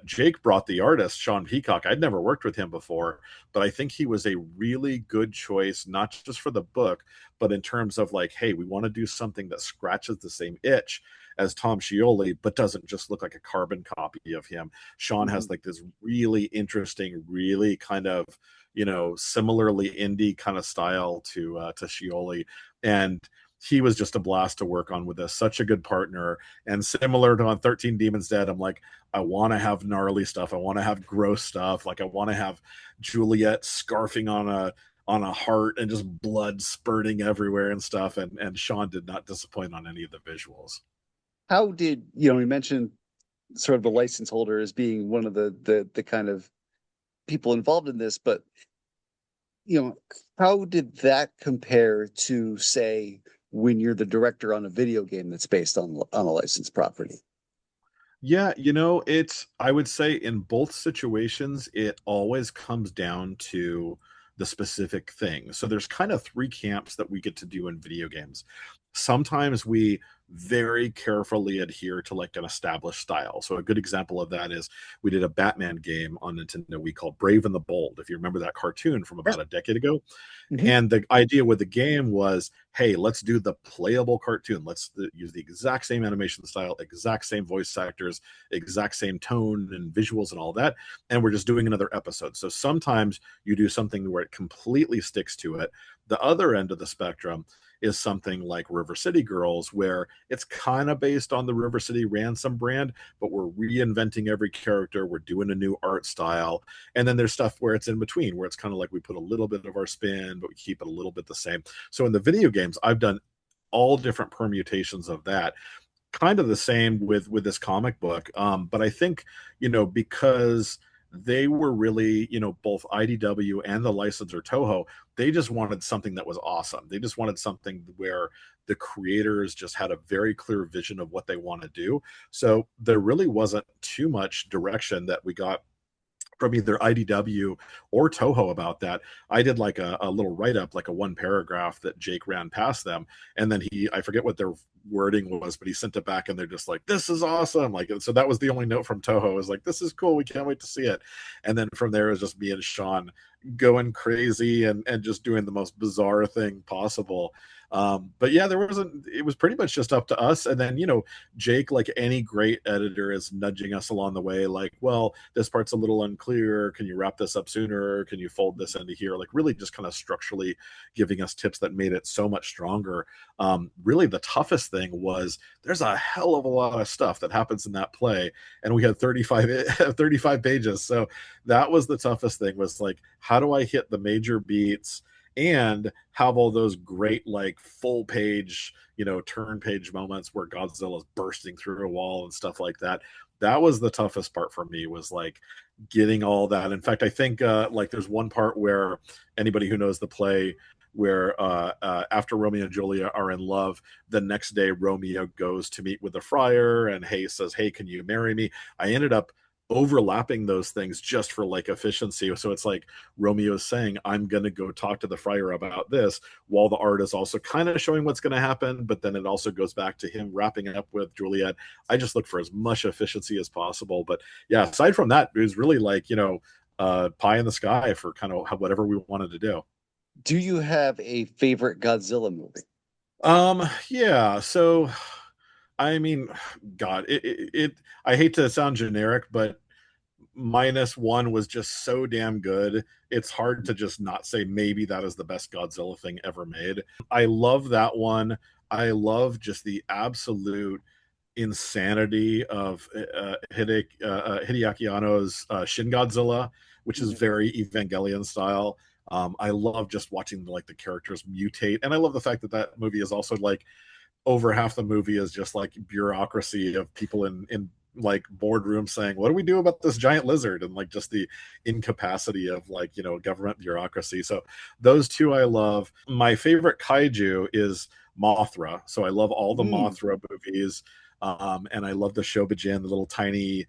[SPEAKER 3] Jake brought the artist Sean Peacock. I'd never worked with him before, but I think he was a really good choice, not just for the book, but in terms of like, hey, we want to do something that scratches the same itch as Tom Scioli, but doesn't just look like a carbon copy of him. Sean has like this really interesting, really kind of, similarly indie kind of style to Scioli. And he was just a blast to work on with us. Such a good partner. And similar to on 13 Demons Dead, I'm like, I want to have gnarly stuff. I want to have gross stuff. Like I want to have Juliet scarfing on a heart and just blood spurting everywhere and stuff. And Sean did not disappoint on any of the visuals.
[SPEAKER 1] How did, you mentioned sort of the license holder as being one of the kind of people involved in this, but how did that compare to, say, when you're the director on a video game that's based on a licensed property?
[SPEAKER 3] Yeah, I would say in both situations, it always comes down to the specific thing. So there's kind of three camps that we get to do in video games. Sometimes we very carefully adhere to like an established style. So a good example of that is we did a Batman game on Nintendo we called Brave and the Bold, if you remember that cartoon from about a decade ago.
[SPEAKER 1] Mm-hmm.
[SPEAKER 3] And the idea with the game was, hey, let's do the playable cartoon. Let's use the exact same animation style, exact same voice actors, exact same tone and visuals and all that. And we're just doing another episode. So sometimes you do something where it completely sticks to it. The other end of the spectrum is something like River City Girls, where it's kind of based on the River City Ransom brand, but we're reinventing every character. We're doing a new art style. And then there's stuff where it's in between, where it's kind of like we put a little bit of our spin, but we keep it a little bit the same. So in the video games, I've done all different permutations of that. Kind of the same with this comic book. But I think, because they were really, both IDW and the licensor Toho, they just wanted something that was awesome. They just wanted something where the creators just had a very clear vision of what they want to do. So there really wasn't too much direction that we got from either IDW or Toho about that. I did like a little write-up, like a one paragraph that Jake ran past them. And then I forget what their wording was, but he sent it back and they're just like, this is awesome. Like, so that was the only note from Toho, was like, this is cool. We can't wait to see it. And then from there, it was just me and Sean going crazy and just doing the most bizarre thing possible. But yeah, it was pretty much just up to us. And then, Jake, like any great editor, is nudging us along the way. Like, well, this part's a little unclear. Can you wrap this up sooner? Can you fold this into here? Like really just kind of structurally giving us tips that made it so much stronger. Really the toughest thing was there's a hell of a lot of stuff that happens in that play. And we had 35 pages. So that was the toughest thing, was like, how do I hit the major beats and have all those great like full page, turn page moments where Godzilla is bursting through a wall and stuff like that. That was the toughest part for me, was like getting all that. In fact, I think like there's one part where anybody who knows the play, where after Romeo and Juliet are in love, the next day Romeo goes to meet with the friar and says, hey, can you marry me? I ended up overlapping those things just for like efficiency. So it's like Romeo is saying, I'm going to go talk to the friar about this, while the art is also kind of showing what's going to happen. But then it also goes back to him wrapping it up with Juliet. I just look for as much efficiency as possible. But yeah, aside from that, it was really like, pie in the sky for kind of whatever we wanted to do.
[SPEAKER 1] Do you have a favorite Godzilla movie?
[SPEAKER 3] Yeah. So, I mean, God, I hate to sound generic, but -1 was just so damn good. It's hard to just not say maybe that is the best Godzilla thing ever made. I love that one. I love just the absolute insanity of Hideaki Anno's Shin Godzilla, which is very Evangelion style. I love just watching like the characters mutate, and I love the fact that that movie is also like over half the movie is just like bureaucracy of people in like boardrooms saying, what do we do about this giant lizard, and like just the incapacity of like, you know, government bureaucracy. So those two I love. My favorite kaiju is Mothra, so I love all the Mothra movies. And I love the Shobijin, the little tiny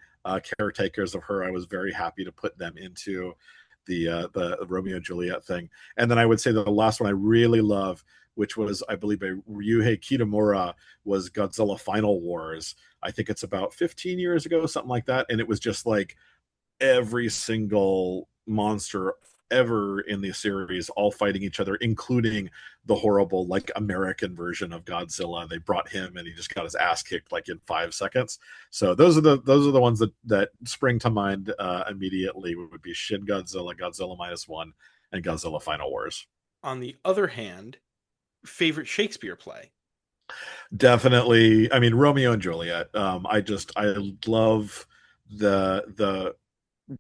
[SPEAKER 3] caretakers of her. I was very happy to put them into the Romeo and Juliet thing. And then I would say the last one I really love, which was, I believe, by Ryuhei Kitamura, was Godzilla Final Wars. I think it's about 15 years ago, something like that. And it was just like every single monster ever in the series all fighting each other, including the horrible like American version of Godzilla. They brought him and he just got his ass kicked like in 5 seconds. So those are the ones that spring to mind immediately. Would be Shin Godzilla, Godzilla -1, and Godzilla Final Wars.
[SPEAKER 2] On the other hand, favorite Shakespeare play?
[SPEAKER 3] Definitely, I mean, Romeo and Juliet. I love the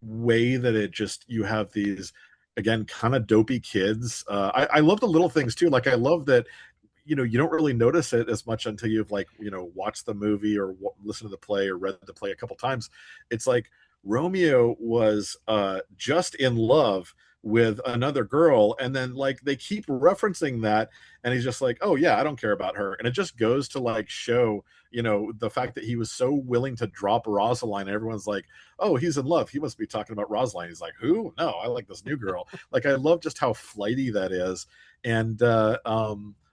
[SPEAKER 3] way that it just, you have these again kind of dopey kids. I love the little things too. Like I love that, you know, you don't really notice it as much until you've like, you know, watched the movie or listened to the play or read the play a couple times. It's like Romeo was just in love with another girl, and then like they keep referencing that, and he's just like, oh yeah, I don't care about her. And it just goes to like show, you know, the fact that he was so willing to drop Rosaline. Everyone's like, oh, he's in love, he must be talking about Rosaline. He's like, who? No, I like this new girl. Like I love just how flighty that is. And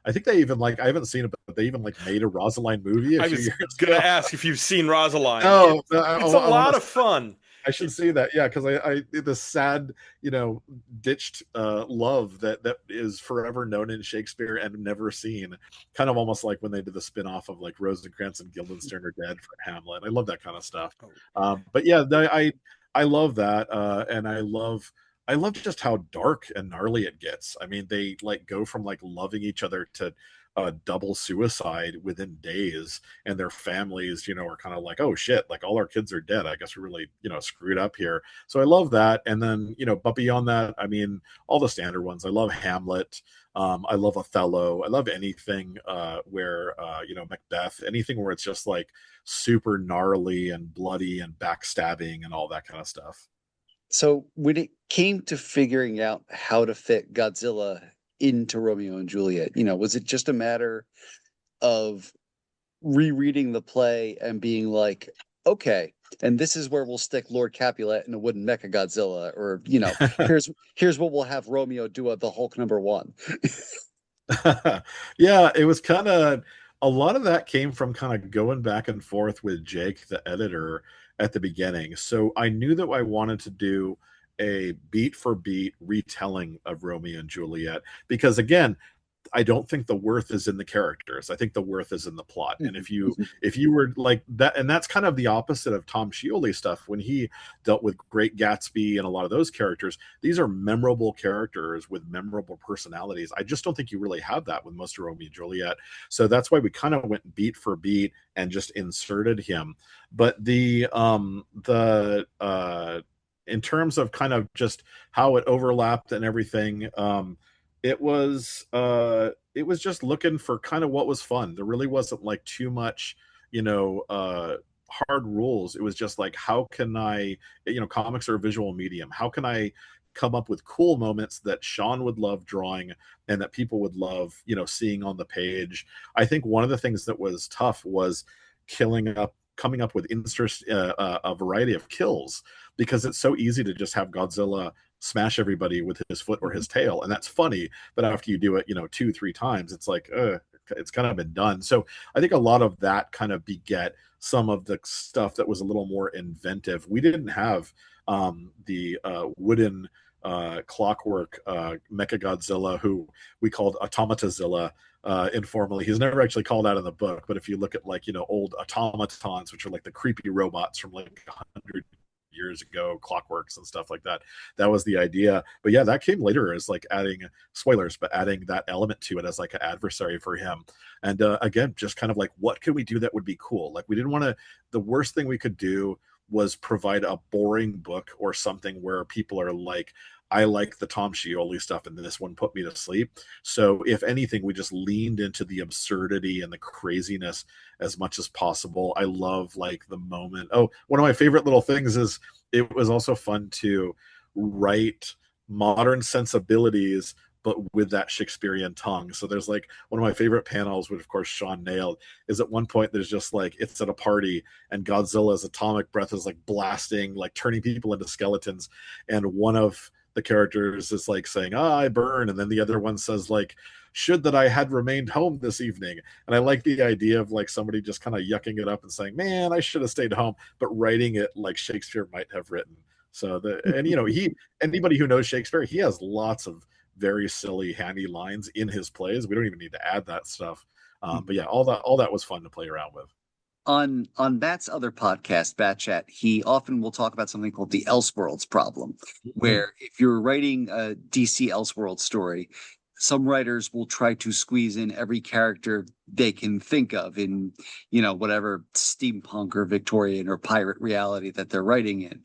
[SPEAKER 3] I think they even like, I haven't seen it, but they even like made a Rosaline movie a few years
[SPEAKER 2] gonna
[SPEAKER 3] ago.
[SPEAKER 2] ask if you've seen Rosaline.
[SPEAKER 3] Oh,
[SPEAKER 2] it's a lot of fun.
[SPEAKER 3] I should see that, yeah, because I the sad, you know, ditched love that is forever known in Shakespeare and never seen. Kind of almost like when they did the spin-off of like Rosencrantz and Guildenstern are Dead for Hamlet. I love that kind of stuff. But yeah, I love that, and I love just how dark and gnarly it gets. I mean, they like go from like loving each other to double suicide within days, and their families, you know, are kind of like, oh shit, like all our kids are dead, I guess we're really, you know, screwed up here. So I love that. And then, you know, but beyond that, I mean, all the standard ones. I love Hamlet. I love Othello. I love anything where you know, Macbeth, anything where it's just like super gnarly and bloody and backstabbing and all that kind of stuff.
[SPEAKER 1] So when it came to figuring out how to fit Godzilla into Romeo and Juliet, you know, was it just a matter of rereading the play and being like, okay, and this is where we'll stick Lord Capulet in a wooden mecha Godzilla, or you know, here's what we'll have Romeo do at the Hulk #1.
[SPEAKER 3] Yeah, it was kind of, a lot of that came from kind of going back and forth with Jake, the editor, at the beginning. So I knew that I wanted to do a beat for beat retelling of Romeo and Juliet, because again, I don't think the worth is in the characters. I think the worth is in the plot. And if you were like that, and that's kind of the opposite of Tom Scioli stuff when he dealt with Great Gatsby and a lot of those characters. These are memorable characters with memorable personalities. I just don't think you really have that with most of Romeo and Juliet. So that's why we kind of went beat for beat and just inserted him. But in terms of kind of just how it overlapped and everything, it was just looking for kind of what was fun. There really wasn't like too much, you know, hard rules. It was just like, how can I, you know, comics are a visual medium. How can I come up with cool moments that Sean would love drawing and that people would love, you know, seeing on the page? I think one of the things that was tough was coming up with a variety of kills, because it's so easy to just have Godzilla smash everybody with his foot or his tail, and that's funny, but after you do it, you know, 2-3 times, it's like it's kind of been done. So I think a lot of that kind of beget some of the stuff that was a little more inventive. We didn't have the wooden clockwork Mechagodzilla, who we called Automatazilla informally. He's never actually called out in the book, but if you look at like, you know, old automatons, which are like the creepy robots from like 100 years ago, Clockworks and stuff like that. That was the idea. But yeah, that came later as like adding spoilers, but adding that element to it as like an adversary for him. And again, just kind of like, what can we do that would be cool? Like, we didn't want to, the worst thing we could do was provide a boring book or something where people are like, I like the Tom Scioli stuff, and this one put me to sleep. So, if anything, we just leaned into the absurdity and the craziness as much as possible. I love like the moment. Oh, one of my favorite little things is it was also fun to write modern sensibilities, but with that Shakespearean tongue. So there's like one of my favorite panels, which of course Sean nailed, is at one point there's just like, it's at a party and Godzilla's atomic breath is like blasting, like turning people into skeletons. And one of the characters is like saying, "Ah, I burn." And then the other one says like, "Should that I had remained home this evening." And I like the idea of like somebody just kind of yucking it up and saying, "Man, I should have stayed home," but writing it like Shakespeare might have written. So and you know, anybody who knows Shakespeare, he has lots of very silly, handy lines in his plays. We don't even need to add that stuff. But yeah, all that was fun to play around with.
[SPEAKER 1] On Matt's other podcast, Bat Chat, he often will talk about something called the Elseworlds problem, where if you're writing a DC Elseworlds story, some writers will try to squeeze in every character they can think of in, whatever steampunk or Victorian or pirate reality that they're writing in.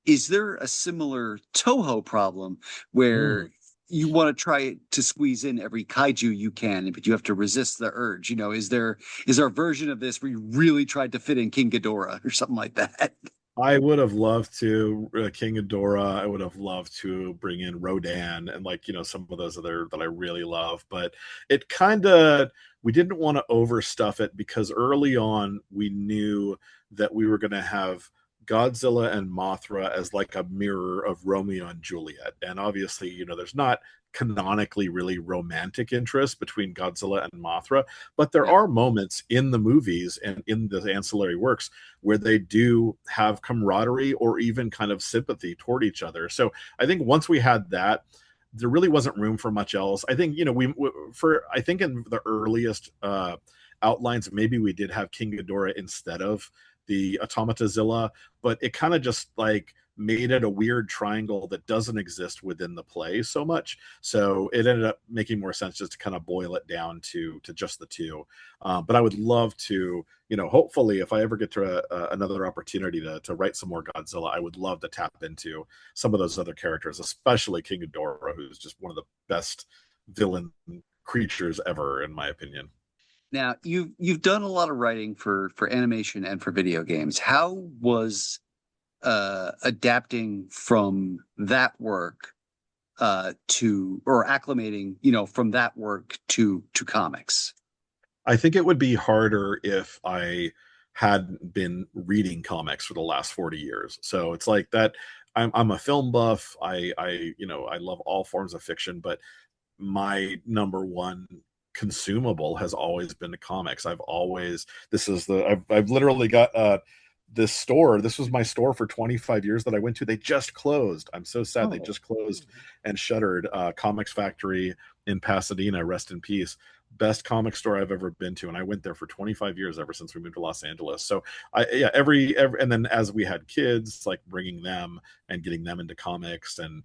[SPEAKER 1] Is there a similar Toho problem where you want to try to squeeze in every kaiju you can, but you have to resist the urge? Is there a version of this where you really tried to fit in King Ghidorah or something like that?
[SPEAKER 3] I would have loved to King Ghidorah. I would have loved to bring in Rodan and like, some of those other that I really love, but it kind of, we didn't want to overstuff it because early on we knew that we were going to have Godzilla and Mothra as like a mirror of Romeo and Juliet. And obviously, there's not canonically really romantic interest between Godzilla and Mothra, but there are moments in the movies and in the ancillary works where they do have camaraderie or even kind of sympathy toward each other. So I think once we had that, there really wasn't room for much else. I think, I think in the earliest outlines, maybe we did have King Ghidorah instead of the Automatazilla, but it kind of just like made it a weird triangle that doesn't exist within the play so much. So it ended up making more sense just to kind of boil it down to just the two. But I would love to, hopefully if I ever get to another opportunity to write some more Godzilla, I would love to tap into some of those other characters, especially King Ghidorah, who's just one of the best villain creatures ever, in my opinion.
[SPEAKER 1] Now, you've done a lot of writing for animation and for video games. How was adapting from that work or acclimating, from that work to comics?
[SPEAKER 3] I think it would be harder if I hadn't been reading comics for the last 40 years. So it's like that. I'm a film buff. I love all forms of fiction, but my number one consumable has always been the comics. I've literally got this store. This was my store for 25 years that I went to. They just closed. I'm so sad. They just closed and shuttered. Comics Factory in Pasadena, rest in peace. Best comic store I've ever been to, and I went there for 25 years ever since we moved to Los Angeles. So every and then as we had kids, like bringing them and getting them into comics, and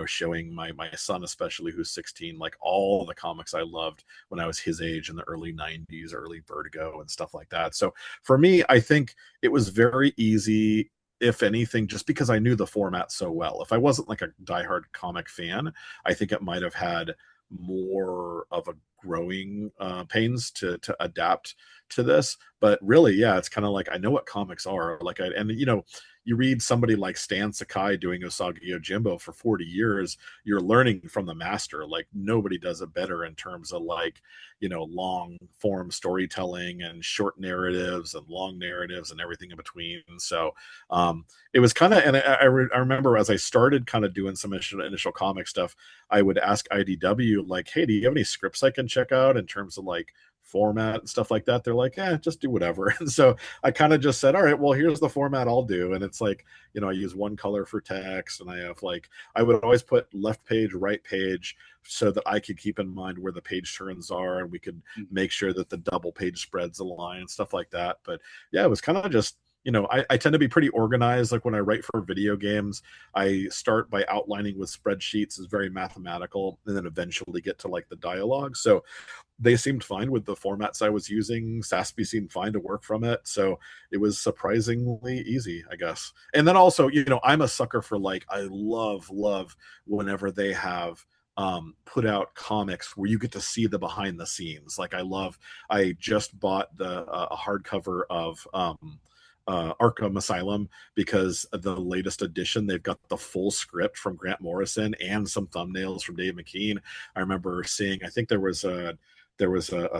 [SPEAKER 3] showing my son, especially who's 16, like all the comics I loved when I was his age in the early 90s, early Vertigo and stuff like that. So for me, I think it was very easy, if anything, just because I knew the format so well. If I wasn't like a diehard comic fan, I think it might have had more of a growing pains to adapt to this. But really, yeah, it's kind of like I know what comics are. Like you read somebody like Stan Sakai doing Usagi Yojimbo for 40 years, you're learning from the master. Like nobody does it better in terms of like, long form storytelling and short narratives and long narratives and everything in between. So it was kind of, and I remember as I started kind of doing some initial comic stuff, I would ask IDW like, hey, do you have any scripts I can check out in terms of like format and stuff like that? They're like, just do whatever. And so I kind of just said, all right, well, here's the format I'll do. And it's like, I use one color for text, and I have like, I would always put left page, right page, so that I could keep in mind where the page turns are, and we could make sure that the double page spreads align and stuff like that. But yeah, it was kind of just I tend to be pretty organized. Like when I write for video games, I start by outlining with spreadsheets, is very mathematical, and then eventually get to like the dialogue. So they seemed fine with the formats I was using. SASP seemed fine to work from it. So it was surprisingly easy, I guess. And then also, I'm a sucker for like, I love whenever they have put out comics where you get to see the behind the scenes. Like I just bought the hardcover of Arkham Asylum, because the latest edition, they've got the full script from Grant Morrison and some thumbnails from Dave McKean. I remember seeing, I think there was a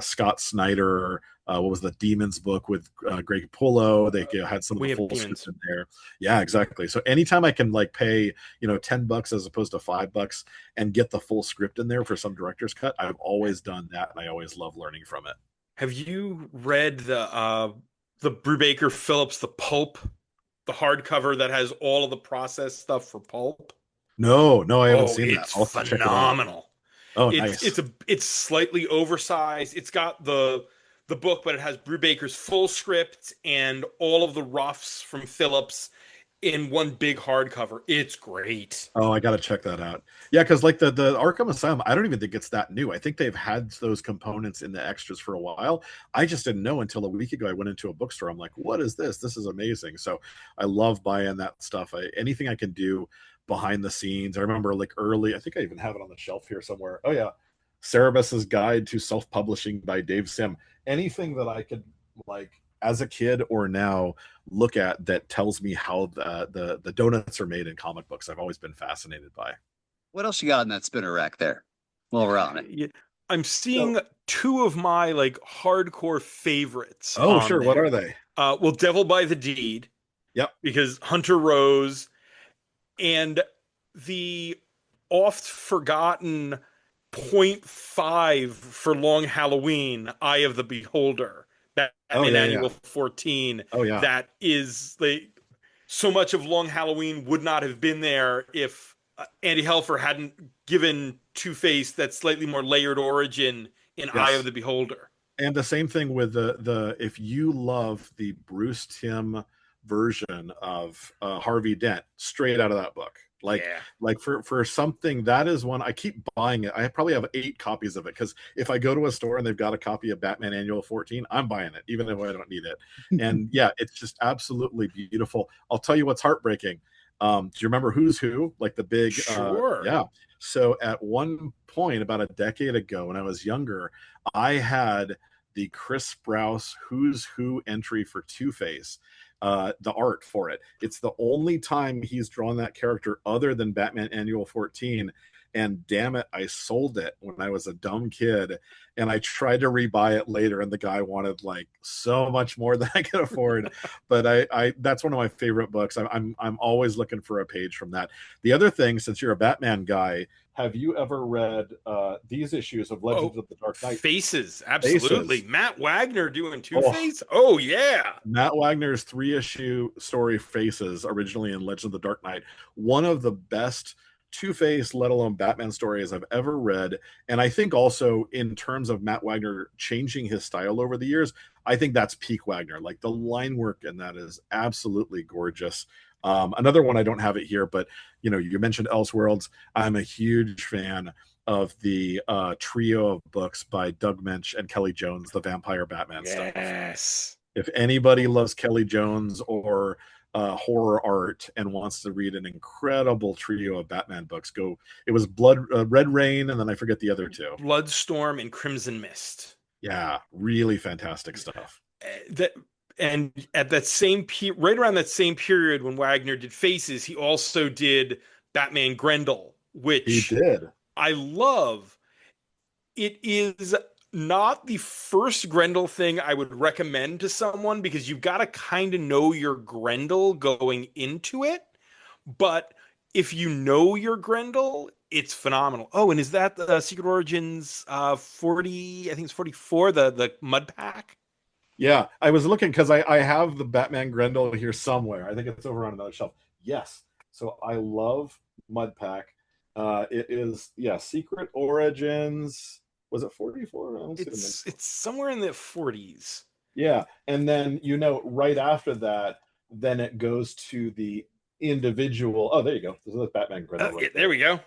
[SPEAKER 3] Scott Snyder, what was the Demons book with Greg Capullo. They had some of
[SPEAKER 2] We
[SPEAKER 3] the
[SPEAKER 2] have
[SPEAKER 3] full
[SPEAKER 2] Demons.
[SPEAKER 3] script in there. Yeah, exactly. So anytime I can like pay, $10 as opposed to $5 and get the full script in there for some director's cut, I've always done that, and I always love learning from it.
[SPEAKER 2] Have you read the Brubaker Phillips, the Pulp, the hardcover that has all of the process stuff for Pulp?
[SPEAKER 3] No, no, I haven't
[SPEAKER 2] Oh,
[SPEAKER 3] seen that.
[SPEAKER 2] it's
[SPEAKER 3] I'll have to check it out.
[SPEAKER 2] phenomenal.
[SPEAKER 3] Oh,
[SPEAKER 2] It's
[SPEAKER 3] nice.
[SPEAKER 2] it's a it's slightly oversized. It's got the book, but it has Brubaker's full script and all of the roughs from Phillips in one big hardcover. It's great.
[SPEAKER 3] Oh, I gotta check that out. Yeah, because like the Arkham Asylum, I don't even think it's that new. I think they've had those components in the extras for a while. I just didn't know until a week ago. I went into a bookstore. I'm like, what is this? This is amazing. So I love buying that stuff. Anything I can do behind the scenes. I remember like early, I think I even have it on the shelf here somewhere. Oh yeah. Cerebus's Guide to Self-Publishing by Dave Sim. Anything that I could like as a kid or now look at that tells me how the donuts are made in comic books, I've always been fascinated by.
[SPEAKER 1] What else you got on that spinner rack there? While we're on it.
[SPEAKER 2] Yeah, I'm
[SPEAKER 3] So,
[SPEAKER 2] seeing two of my like hardcore favorites
[SPEAKER 3] oh
[SPEAKER 2] on
[SPEAKER 3] sure, what are
[SPEAKER 2] there.
[SPEAKER 3] they?
[SPEAKER 2] Well, Devil by the Deed,
[SPEAKER 3] Yep.
[SPEAKER 2] because Hunter Rose, and the oft forgotten .5 for Long Halloween, Eye of the Beholder,
[SPEAKER 3] Oh
[SPEAKER 2] Batman
[SPEAKER 3] yeah, yeah.
[SPEAKER 2] Annual 14.
[SPEAKER 3] Oh yeah.
[SPEAKER 2] That is like so much of Long Halloween would not have been there if Andy Helfer hadn't given Two-Face that slightly more layered origin in Eye of
[SPEAKER 3] Yes.
[SPEAKER 2] the Beholder.
[SPEAKER 3] And the same thing with the if you love the Bruce Timm version of Harvey Dent, straight out of that book. Like
[SPEAKER 2] Yeah.
[SPEAKER 3] like for something, that is one I keep buying it. I probably have 8 copies of it, because if I go to a store and they've got a copy of Batman Annual 14, I'm buying it, even if I don't need it. And yeah, it's just absolutely beautiful. I'll tell you what's heartbreaking. Do you remember Who's Who? Like the big
[SPEAKER 2] Sure.
[SPEAKER 3] yeah. So at one point about a decade ago when I was younger, I had the Chris Sprouse Who's Who entry for Two-Face, the art for it. It's the only time he's drawn that character other than Batman Annual 14. And damn it, I sold it when I was a dumb kid. And I tried to rebuy it later, and the guy wanted like so much more than I could afford. But I that's one of my favorite books. I'm always looking for a page from that. The other thing, since you're a Batman guy, have you ever read these issues of Legends
[SPEAKER 2] Oh,
[SPEAKER 3] of the Dark Knight?
[SPEAKER 2] Faces, absolutely.
[SPEAKER 3] Faces.
[SPEAKER 2] Matt Wagner doing
[SPEAKER 3] Oh,
[SPEAKER 2] Two-Face. Oh yeah.
[SPEAKER 3] Matt Wagner's 3-issue story Faces, originally in Legends of the Dark Knight, one of the best Two-Face, let alone Batman stories I've ever read. And I think also in terms of Matt Wagner changing his style over the years, I think that's peak Wagner. Like the line work in that is absolutely gorgeous. Another one, I don't have it here, but you mentioned Elseworlds. I'm a huge fan of the trio of books by Doug Mensch and Kelly Jones, the Vampire Batman stuff.
[SPEAKER 2] Yes.
[SPEAKER 3] If anybody loves Kelly Jones or horror art and wants to read an incredible trio of Batman books, go. It was Red Rain, and then I forget the other two.
[SPEAKER 2] Bloodstorm and Crimson Mist.
[SPEAKER 3] Yeah, really fantastic stuff.
[SPEAKER 2] That and at that same right around that same period when Wagner did Faces, he also did Batman Grendel,
[SPEAKER 3] He
[SPEAKER 2] which
[SPEAKER 3] did.
[SPEAKER 2] I love. It is not the first Grendel thing I would recommend to someone because you've got to kind of know your Grendel going into it. But if you know your Grendel, it's phenomenal. Oh, and is that the Secret Origins 40? I think it's 44, the Mud Pack.
[SPEAKER 3] Yeah, I was looking because I have the Batman Grendel here somewhere. I think it's over on another shelf. Yes. So I love Mud Pack. It is, yeah, Secret Origins. Was it 44? I don't see the
[SPEAKER 2] It's somewhere in the 40s.
[SPEAKER 3] Yeah, and then right after that, then it goes to the individual. Oh, there you go. There's Batman Grinnell right
[SPEAKER 2] there we go.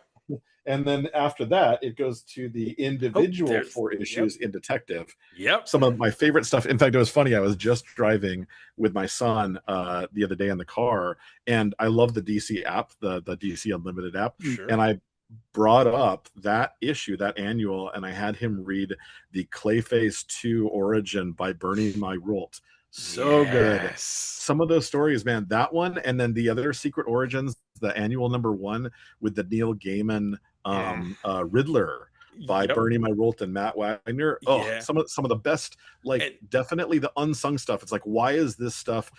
[SPEAKER 3] And then after that, it goes to the individual 4 issues in Detective.
[SPEAKER 2] Yep.
[SPEAKER 3] Some of my favorite stuff. In fact, it was funny. I was just driving with my son the other day in the car, and I love the DC app, the DC Unlimited app.
[SPEAKER 2] Sure.
[SPEAKER 3] And I brought up that issue, that annual, and I had him read the Clayface 2 Origin by Bernie Mayrult. So good. Some of those stories, man, that one, and then the other Secret Origins, the annual #1 with the Neil Gaiman Riddler by Bernie Mayrult and Matt Wagner. Some of the best, like, definitely the unsung stuff. It's like, why is this stuff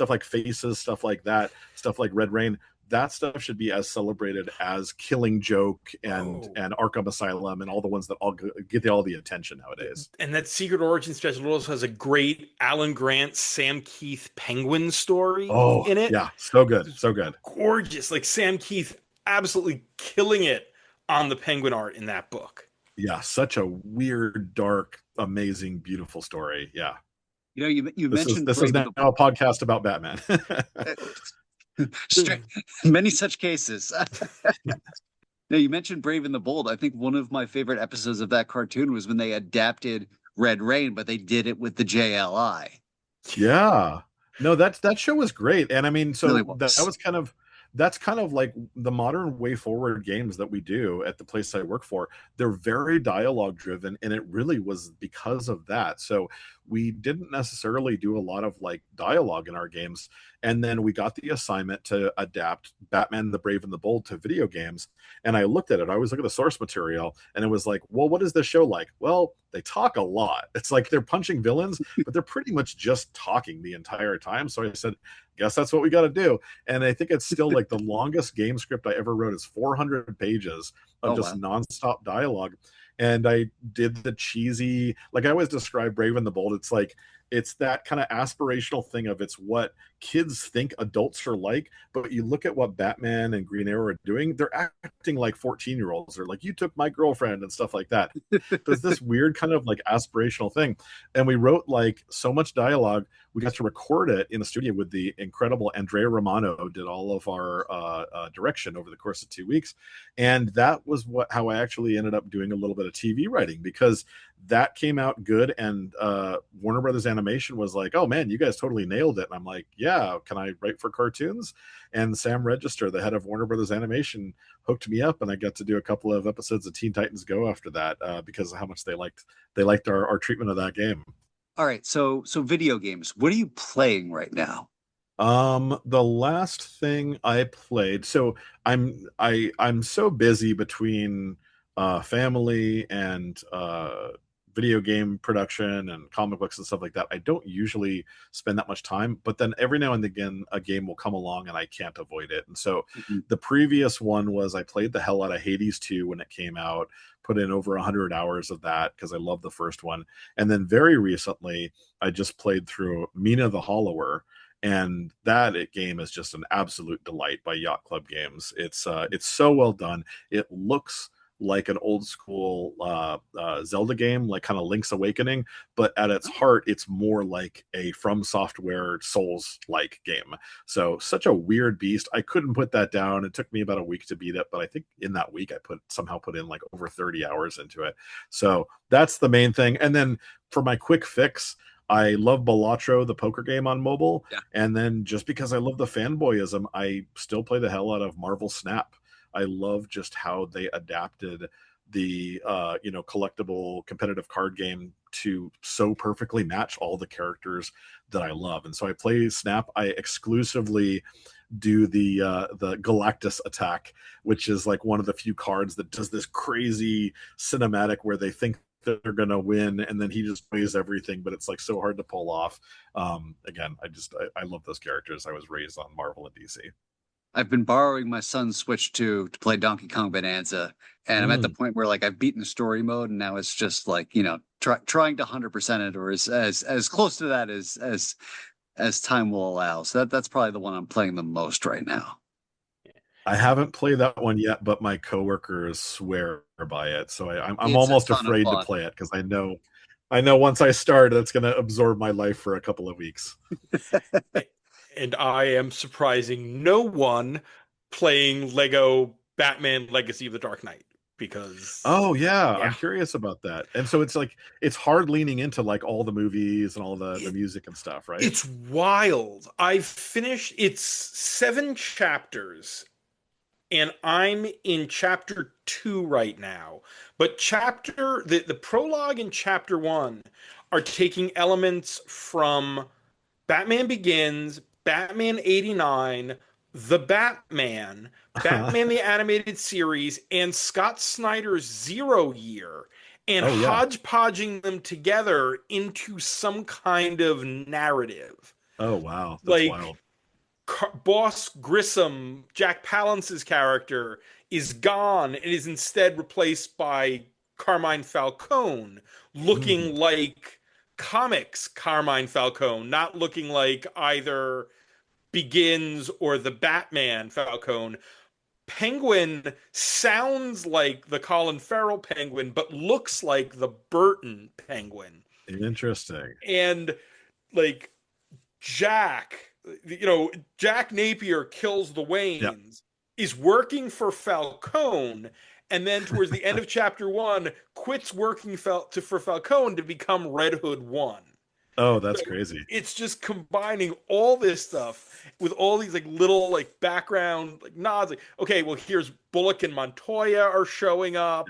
[SPEAKER 3] like Faces, stuff like that, stuff like Red Rain, that stuff should be as celebrated as Killing Joke and Arkham Asylum and all the ones that all get all the attention nowadays.
[SPEAKER 2] And that Secret Origin special also has a great Alan Grant, Sam Keith Penguin story in it.
[SPEAKER 3] Yeah, so good. So good.
[SPEAKER 2] Gorgeous. Like, Sam Keith absolutely killing it on the Penguin art in that book.
[SPEAKER 3] Yeah, such a weird, dark, amazing, beautiful story. Yeah.
[SPEAKER 1] You know, you mentioned
[SPEAKER 3] this is now a podcast about Batman.
[SPEAKER 1] Many such cases. Now, you mentioned Brave and the Bold. I think one of my favorite episodes of that cartoon was when they adapted Red Rain, but they did it with the JLI.
[SPEAKER 3] Yeah. No, that show was great. And I mean, so
[SPEAKER 1] Really
[SPEAKER 3] that's kind of like the modern way forward games that we do at the place I work for. They're very dialogue driven, and it really was because of that. So we didn't necessarily do a lot of like dialogue in our games. And then we got the assignment to adapt Batman the Brave and the Bold to video games. And I looked at it. I always look at the source material, and it was like, well, what is this show like? Well, they talk a lot. It's like they're punching villains, but they're pretty much just talking the entire time. So I said, guess that's what we got to do. And I think it's still like the longest game script I ever wrote is 400 pages of nonstop dialogue. And I did the cheesy, like I always describe Brave and the Bold. It's like, it's that kind of aspirational thing of it's what kids think adults are like, but you look at what Batman and Green Arrow are doing, they're acting like 14-year-olds, or like, you took my girlfriend and stuff like that. There's this weird kind of like aspirational thing. And we wrote like so much dialogue. We got to record it in the studio with the incredible Andrea Romano, did all of our direction over the course of 2 weeks. And that was how I actually ended up doing a little bit of TV writing, because that came out good. And Warner Brothers Animation was like, oh man, you guys totally nailed it. And I'm like, yeah, can I write for cartoons? And Sam Register, the head of Warner Brothers Animation, hooked me up, and I got to do a couple of episodes of Teen Titans Go after that, because of how much they liked our treatment of that game.
[SPEAKER 1] All right, so video games. What are you playing right now?
[SPEAKER 3] The last thing I played, so I'm so busy between family and video game production and comic books and stuff like that. I don't usually spend that much time, but then every now and again a game will come along and I can't avoid it. And so the previous one was, I played the hell out of Hades 2 when it came out, put in over 100 hours of that because I love the first one. And then very recently I just played through Mina the Hollower, and that game is just an absolute delight by Yacht Club Games. It's so well done. It looks like an old school Zelda game, like kind of Link's Awakening, but at its heart, it's more like a From Software Souls-like game. So such a weird beast. I couldn't put that down. It took me about a week to beat it, but I think in that week I somehow put in like over 30 hours into it. So that's the main thing. And then for my quick fix, I love Balatro, the poker game on mobile. Yeah. And then just because I love the fanboyism, I still play the hell out of Marvel Snap. I love just how they adapted the collectible competitive card game to so perfectly match all the characters that I love. And so I play Snap. I exclusively do the Galactus attack, which is like one of the few cards that does this crazy cinematic where they think that they're gonna win, and then he just plays everything, but it's like so hard to pull off. Again, I love those characters. I was raised on Marvel and DC.
[SPEAKER 1] I've been borrowing my son's Switch to play Donkey Kong Bonanza, and I'm at the point where like I've beaten the story mode, and now it's just like, trying to 100% it, or as close to that as time will allow. So that's probably the one I'm playing the most right now.
[SPEAKER 3] I haven't played that one yet, but my coworkers swear by it, so I'm almost afraid to play it because I know once I start, it's going to absorb my life for a couple of weeks.
[SPEAKER 2] and I am surprising no one playing Lego Batman Legacy of the Dark Knight because,
[SPEAKER 3] Oh yeah,
[SPEAKER 2] yeah,
[SPEAKER 3] I'm curious about that. And so it's like it's hard leaning into like all the movies and all the
[SPEAKER 2] it,
[SPEAKER 3] music and stuff, right?
[SPEAKER 2] it's wild. I've finished, it's 7 chapters, and I'm in chapter 2 right now. But the prologue and chapter 1 are taking elements from Batman Begins, Batman 89, The Batman, Batman the Animated Series, and Scott Snyder's Zero Year, and
[SPEAKER 3] Oh yeah.
[SPEAKER 2] hodgepodging them together into some kind of narrative.
[SPEAKER 3] Oh wow, that's
[SPEAKER 2] Like
[SPEAKER 3] wild.
[SPEAKER 2] Boss Grissom, Jack Palance's character, is gone and is instead replaced by Carmine Falcone,
[SPEAKER 3] Mm.
[SPEAKER 2] looking like comics Carmine Falcone, not looking like either Begins or the Batman Falcone. Penguin sounds like the Colin Farrell Penguin, but looks like the Burton Penguin.
[SPEAKER 3] Interesting.
[SPEAKER 2] And like Jack, Jack Napier kills the
[SPEAKER 3] Yeah.
[SPEAKER 2] Waynes, is working for Falcone, and then towards the end of chapter 1, quits working for Falcone to become Red Hood 1.
[SPEAKER 3] Oh,
[SPEAKER 2] So
[SPEAKER 3] that's crazy.
[SPEAKER 2] it's just combining all this stuff with all these like little like background like nods. Like, okay, well here's Bullock and Montoya are showing up,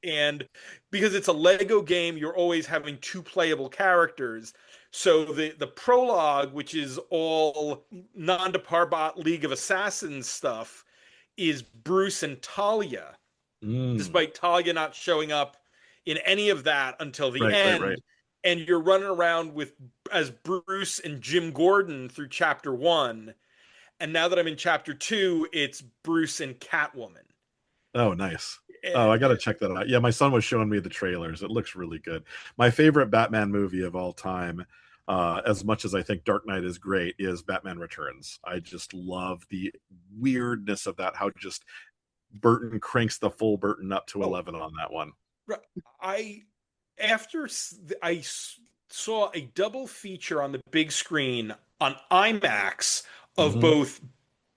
[SPEAKER 2] and because it's a Lego game, you're always having two playable characters. So the prologue, which is all Nanda Parbat League of Assassins stuff, is Bruce and Talia,
[SPEAKER 3] Mm.
[SPEAKER 2] despite Talia not showing up in any of that until the
[SPEAKER 3] Right, right, right.
[SPEAKER 2] end. And you're running around with as Bruce and Jim Gordon through chapter 1. And now that I'm in chapter 2, it's Bruce and Catwoman.
[SPEAKER 3] Oh, nice. Oh,
[SPEAKER 2] And
[SPEAKER 3] I got to check that out. Yeah, my son was showing me the trailers. It looks really good. My favorite Batman movie of all time, as much as I think Dark Knight is great, is Batman Returns. I just love the weirdness of that, how just Burton cranks the full Burton up to
[SPEAKER 2] oh,
[SPEAKER 3] 11 on that one.
[SPEAKER 2] I after I saw a double feature on the big screen on IMAX of
[SPEAKER 3] Hmm.
[SPEAKER 2] both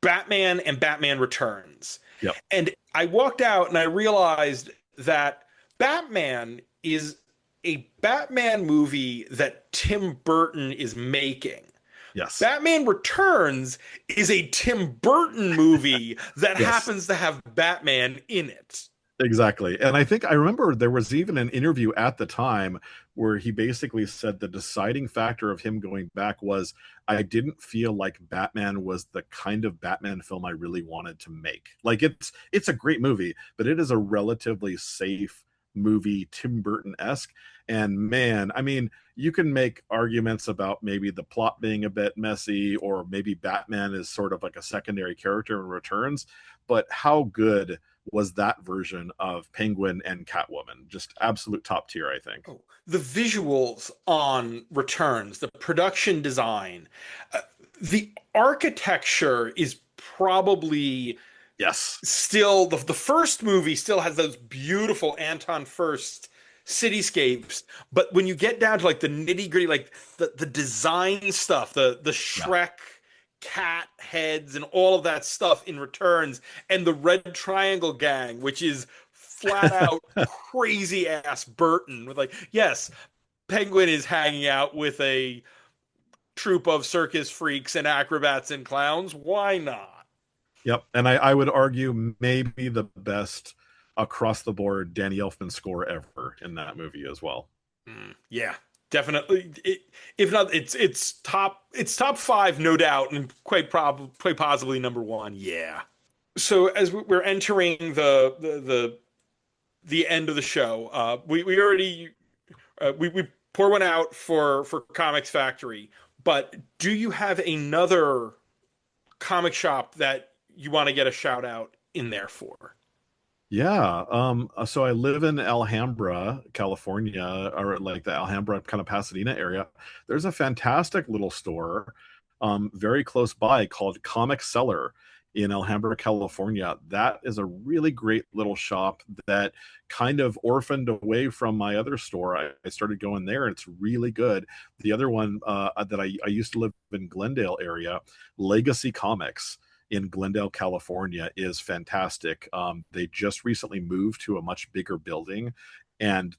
[SPEAKER 2] Batman and Batman Returns.
[SPEAKER 3] Yep.
[SPEAKER 2] And I walked out and I realized that Batman is a Batman movie that Tim Burton is making.
[SPEAKER 3] Yes.
[SPEAKER 2] Batman Returns is a Tim Burton movie that
[SPEAKER 3] Yes.
[SPEAKER 2] happens to have Batman in it.
[SPEAKER 3] Exactly. And I think I remember there was even an interview at the time where he basically said the deciding factor of him going back was I didn't feel like Batman was the kind of Batman film I really wanted to make. Like it's a great movie, but it is a relatively safe movie, Tim Burton-esque. And man, I mean, you can make arguments about maybe the plot being a bit messy or maybe Batman is sort of like a secondary character in Returns, but how good was that version of Penguin and Catwoman? Just absolute top tier, I think.
[SPEAKER 2] Oh, the visuals on Returns, the production design, the architecture is probably
[SPEAKER 3] Yes.
[SPEAKER 2] still the first movie still has those beautiful Anton First cityscapes, but when you get down to like the nitty gritty, like the design stuff, the
[SPEAKER 3] Yeah.
[SPEAKER 2] Shrek cat heads and all of that stuff in Returns, and the Red Triangle Gang, which is flat out crazy ass Burton with like, yes, Penguin is hanging out with a troupe of circus freaks and acrobats and clowns. Why not?
[SPEAKER 3] Yep. And I would argue maybe the best across the board Danny Elfman score ever in that movie as well.
[SPEAKER 2] Yeah, definitely. If not, it's top 5, no doubt, and quite possibly number 1. Yeah. So as we're entering the end of the show, we already we pour one out for Comics Factory, but do you have another comic shop that you want to get a shout out in there for?
[SPEAKER 3] Yeah. So I live in Alhambra, California, or like the Alhambra kind of Pasadena area. There's a fantastic little store very close by called Comic Cellar. in Alhambra, California. That is a really great little shop that kind of orphaned away from my other store. I started going there. It's really good. The other one that I used to live in Glendale area, Legacy Comics in Glendale, California, is fantastic. They just recently moved to a much bigger building, and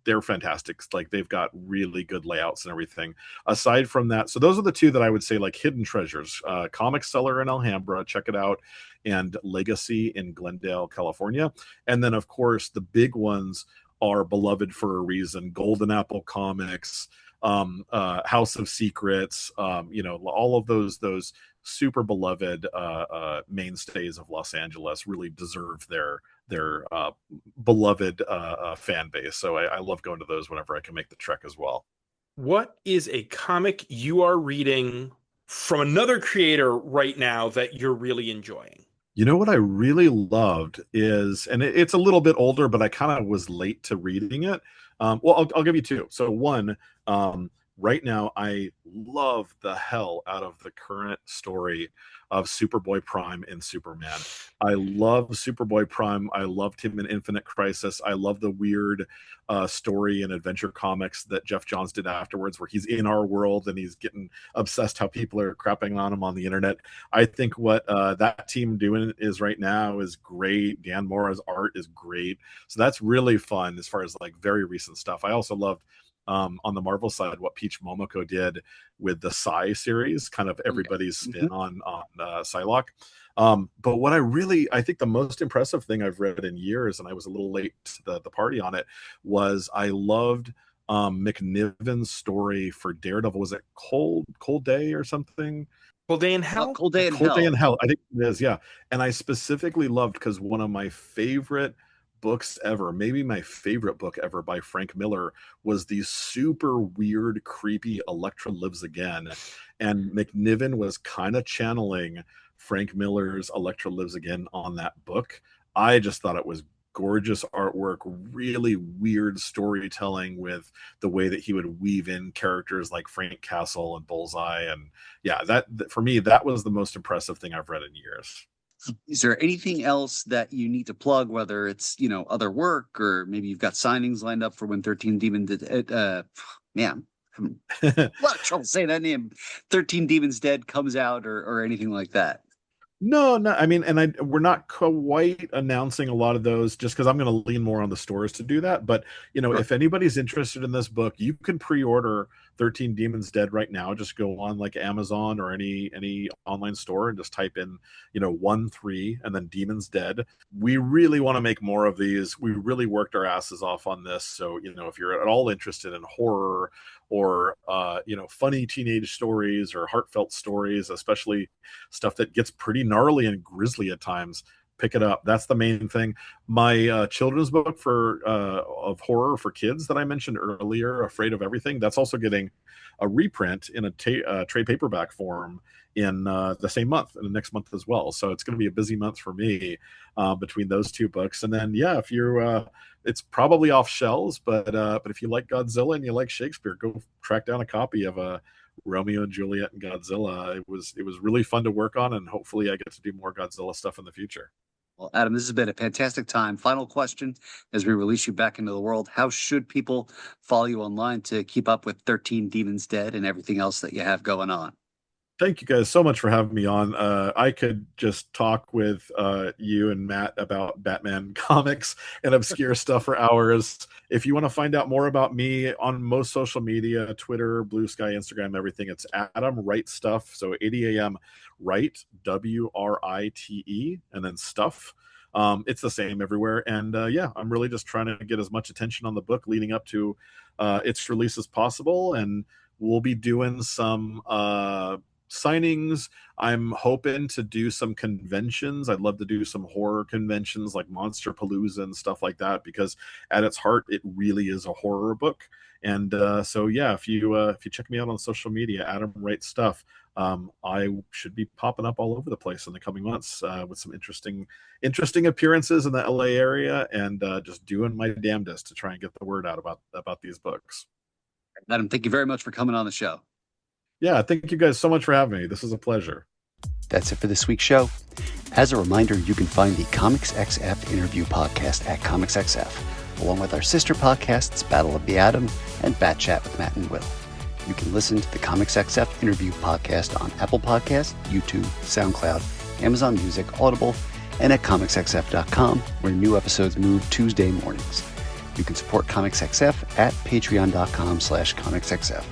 [SPEAKER 3] they're fantastic. Like, they've got really good layouts and everything. Aside from that, so those are the two that I would say like hidden treasures. Comic Seller in Alhambra, check it out, and Legacy in Glendale, California. And then of course the big ones are beloved for a reason: Golden Apple Comics, House of Secrets, all of those super beloved mainstays of Los Angeles really deserve their beloved fan base. So I love going to those whenever I can make the trek as well.
[SPEAKER 2] What is a comic you are reading from another creator right now that you're really enjoying?
[SPEAKER 3] You know what I really loved is, and it's a little bit older, but I kind of was late to reading it. Well, I'll give you two. So one, right now, I love the hell out of the current story of Superboy Prime and Superman. I love Superboy Prime. I loved him in Infinite Crisis. I love the weird story and adventure comics that Jeff Johns did afterwards, where he's in our world and he's getting obsessed how people are crapping on him on the internet. I think what that team doing is right now is great. Dan Mora's art is great. So that's really fun as far as like very recent stuff. I also loved on the Marvel side what Peach Momoko did with the Psy series, kind of everybody's spin on Psylocke. But what I think the most impressive thing I've read in years, and I was a little late to the party on it, was I loved McNiven's story for Daredevil. Was it Cold Day or something?
[SPEAKER 2] Cold Day in Hell?
[SPEAKER 1] Cold Day in
[SPEAKER 3] Cold
[SPEAKER 1] Hell.
[SPEAKER 3] Day in Hell, I think it is, yeah. And I specifically loved, because one of my favorite books ever, maybe my favorite book ever by Frank Miller, was the super weird, creepy Elektra Lives Again. And McNiven was kind of channeling Frank Miller's Elektra Lives Again on that book. I just thought it was gorgeous artwork, really weird storytelling with the way that he would weave in characters like Frank Castle and Bullseye. And yeah, that for me, that was the most impressive thing I've read in years.
[SPEAKER 1] Is there anything else that you need to plug, whether it's, other work, or maybe you've got signings lined up for when 13 Demon did it? Man, I'm a lot of trouble saying that name. 13 Demons Dead comes out, or anything like that.
[SPEAKER 3] No, I mean, and we're not quite announcing a lot of those, just because I'm going to lean more on the stores to do that. But
[SPEAKER 1] Sure.
[SPEAKER 3] if anybody's interested in this book, you can pre-order 13 Demons Dead right now. Just go on like Amazon or any online store and just type in 1-3 and then Demons Dead. We really want to make more of these. We really worked our asses off on this. So if you're at all interested in horror or funny teenage stories or heartfelt stories, especially stuff that gets pretty gnarly and grisly at times, pick it up. That's the main thing. My children's book of horror for kids that I mentioned earlier, Afraid of Everything, that's also getting a reprint in a trade paperback form in the same month, in the next month as well. So it's going to be a busy month for me between those two books. And then if you're it's probably off shelves, but if you like Godzilla and you like Shakespeare, go track down a copy of Romeo and Juliet and Godzilla. It was really fun to work on, and hopefully I get to do more Godzilla stuff in the future.
[SPEAKER 1] Well, Adam, this has been a fantastic time. Final question as we release you back into the world: how should people follow you online to keep up with 13 Demons Dead and everything else that you have going on?
[SPEAKER 3] Thank you guys so much for having me on. I could just talk with you and Matt about Batman comics and obscure stuff for hours. If you want to find out more about me on most social media, Twitter, Blue Sky, Instagram, everything, it's Adam Wright Stuff. So 80 AM Wright, WRITE, and then Stuff. It's the same everywhere. And I'm really just trying to get as much attention on the book leading up to its release as possible. And we'll be doing some signings. I'm hoping to do some conventions. I'd love to do some horror conventions like Monsterpalooza and stuff like that, because at its heart, it really is a horror book. And if you check me out on social media, Adam Wright Stuff, I should be popping up all over the place in the coming months with some interesting appearances in the LA area, and just doing my damnedest to try and get the word out about these books.
[SPEAKER 1] Adam, thank you very much for coming on the show.
[SPEAKER 3] Yeah, thank you guys so much for having me. This is a pleasure.
[SPEAKER 1] That's it for this week's show. As a reminder, you can find the Comics XF interview podcast at Comics XF, along with our sister podcasts Battle of the Atom and Bat Chat with Matt and Will. You can listen to the Comics XF interview podcast on Apple Podcasts, YouTube, SoundCloud, Amazon Music, Audible, and at comicsxf.com, where new episodes move Tuesday mornings. You can support Comics XF at patreon.com/comicsxf,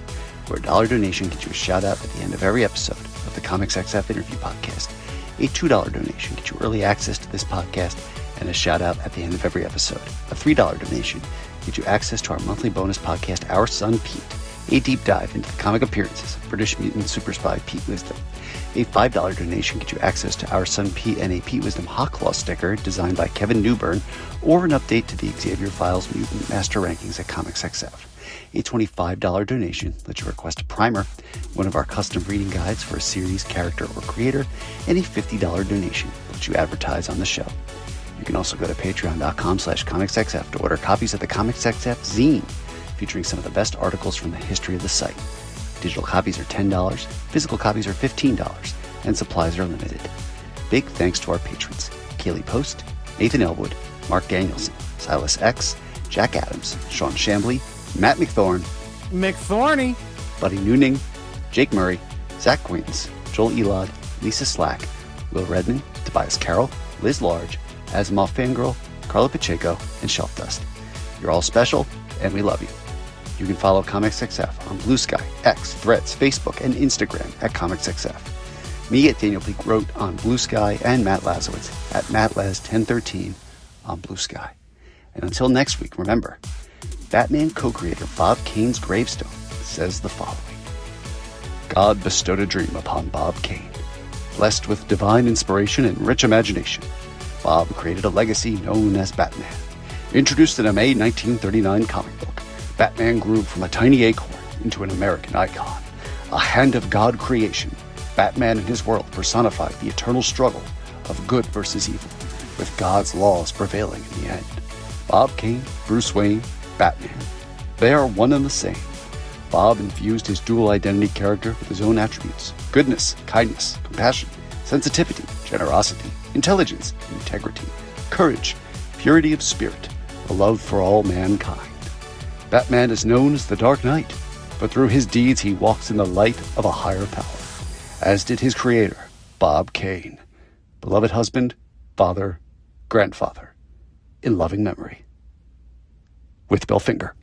[SPEAKER 1] where a $1 donation gets you a shout out at the end of every episode of the Comics XF interview podcast. A $2 donation gets you early access to this podcast and a shout out at the end of every episode. A $3 donation gets you access to our monthly bonus podcast, Our Son Pete, a deep dive into the comic appearances of British mutant super spy Pete Wisdom. A $5 donation gets you access to Our Son Pete and a Pete Wisdom Hawklaw sticker designed by Kevin Newburn, or an update to the Xavier Files Mutant Master Rankings at Comics XF. A $25 donation lets you request a primer, one of our custom reading guides for a series, character, or creator, and a $50 donation lets you advertise on the show. You can also go to patreon.com/comicsxf to order copies of the Comics XF zine, featuring some of the best articles from the history of the site. Digital copies are $10, physical copies are $15, and supplies are limited. Big thanks to our patrons: Kaylee Post, Nathan Elwood, Mark Danielson, Silas X, Jack Adams, Sean Shambly, Matt McThorne,
[SPEAKER 4] McThorny,
[SPEAKER 1] Buddy Nooning, Jake Murray, Zach Quaintance, Joel Elod, Lisa Slack, Will Redman, Tobias Carroll, Liz Large, Asimov Fangirl, Carla Pacheco, and Shelf Dust. You're all special, and we love you. You can follow Comics XF on Blue Sky, X, Threads, Facebook, and Instagram at Comics XF. Me at Daniel P. Grote on Blue Sky, and Matt Lazowitz at MattLaz1013 on Blue Sky. And until next week, remember, Batman co-creator Bob Kane's gravestone says the following: God bestowed a dream upon Bob Kane. Blessed with divine inspiration and rich imagination, Bob created a legacy known as Batman. Introduced in a May 1939 comic book, Batman grew from a tiny acorn into an American icon. A hand of God creation, Batman and his world personified the eternal struggle of good versus evil, with God's laws prevailing in the end. Bob Kane, Bruce Wayne, Batman. They are one and the same. Bob infused his dual identity character with his own attributes: goodness, kindness, compassion, sensitivity, generosity, intelligence, integrity, courage, purity of spirit, a love for all mankind. Batman is known as the Dark Knight, but through his deeds he walks in the light of a higher power, as did his creator, Bob Kane, beloved husband, father, grandfather, in loving memory. With Bill Finger.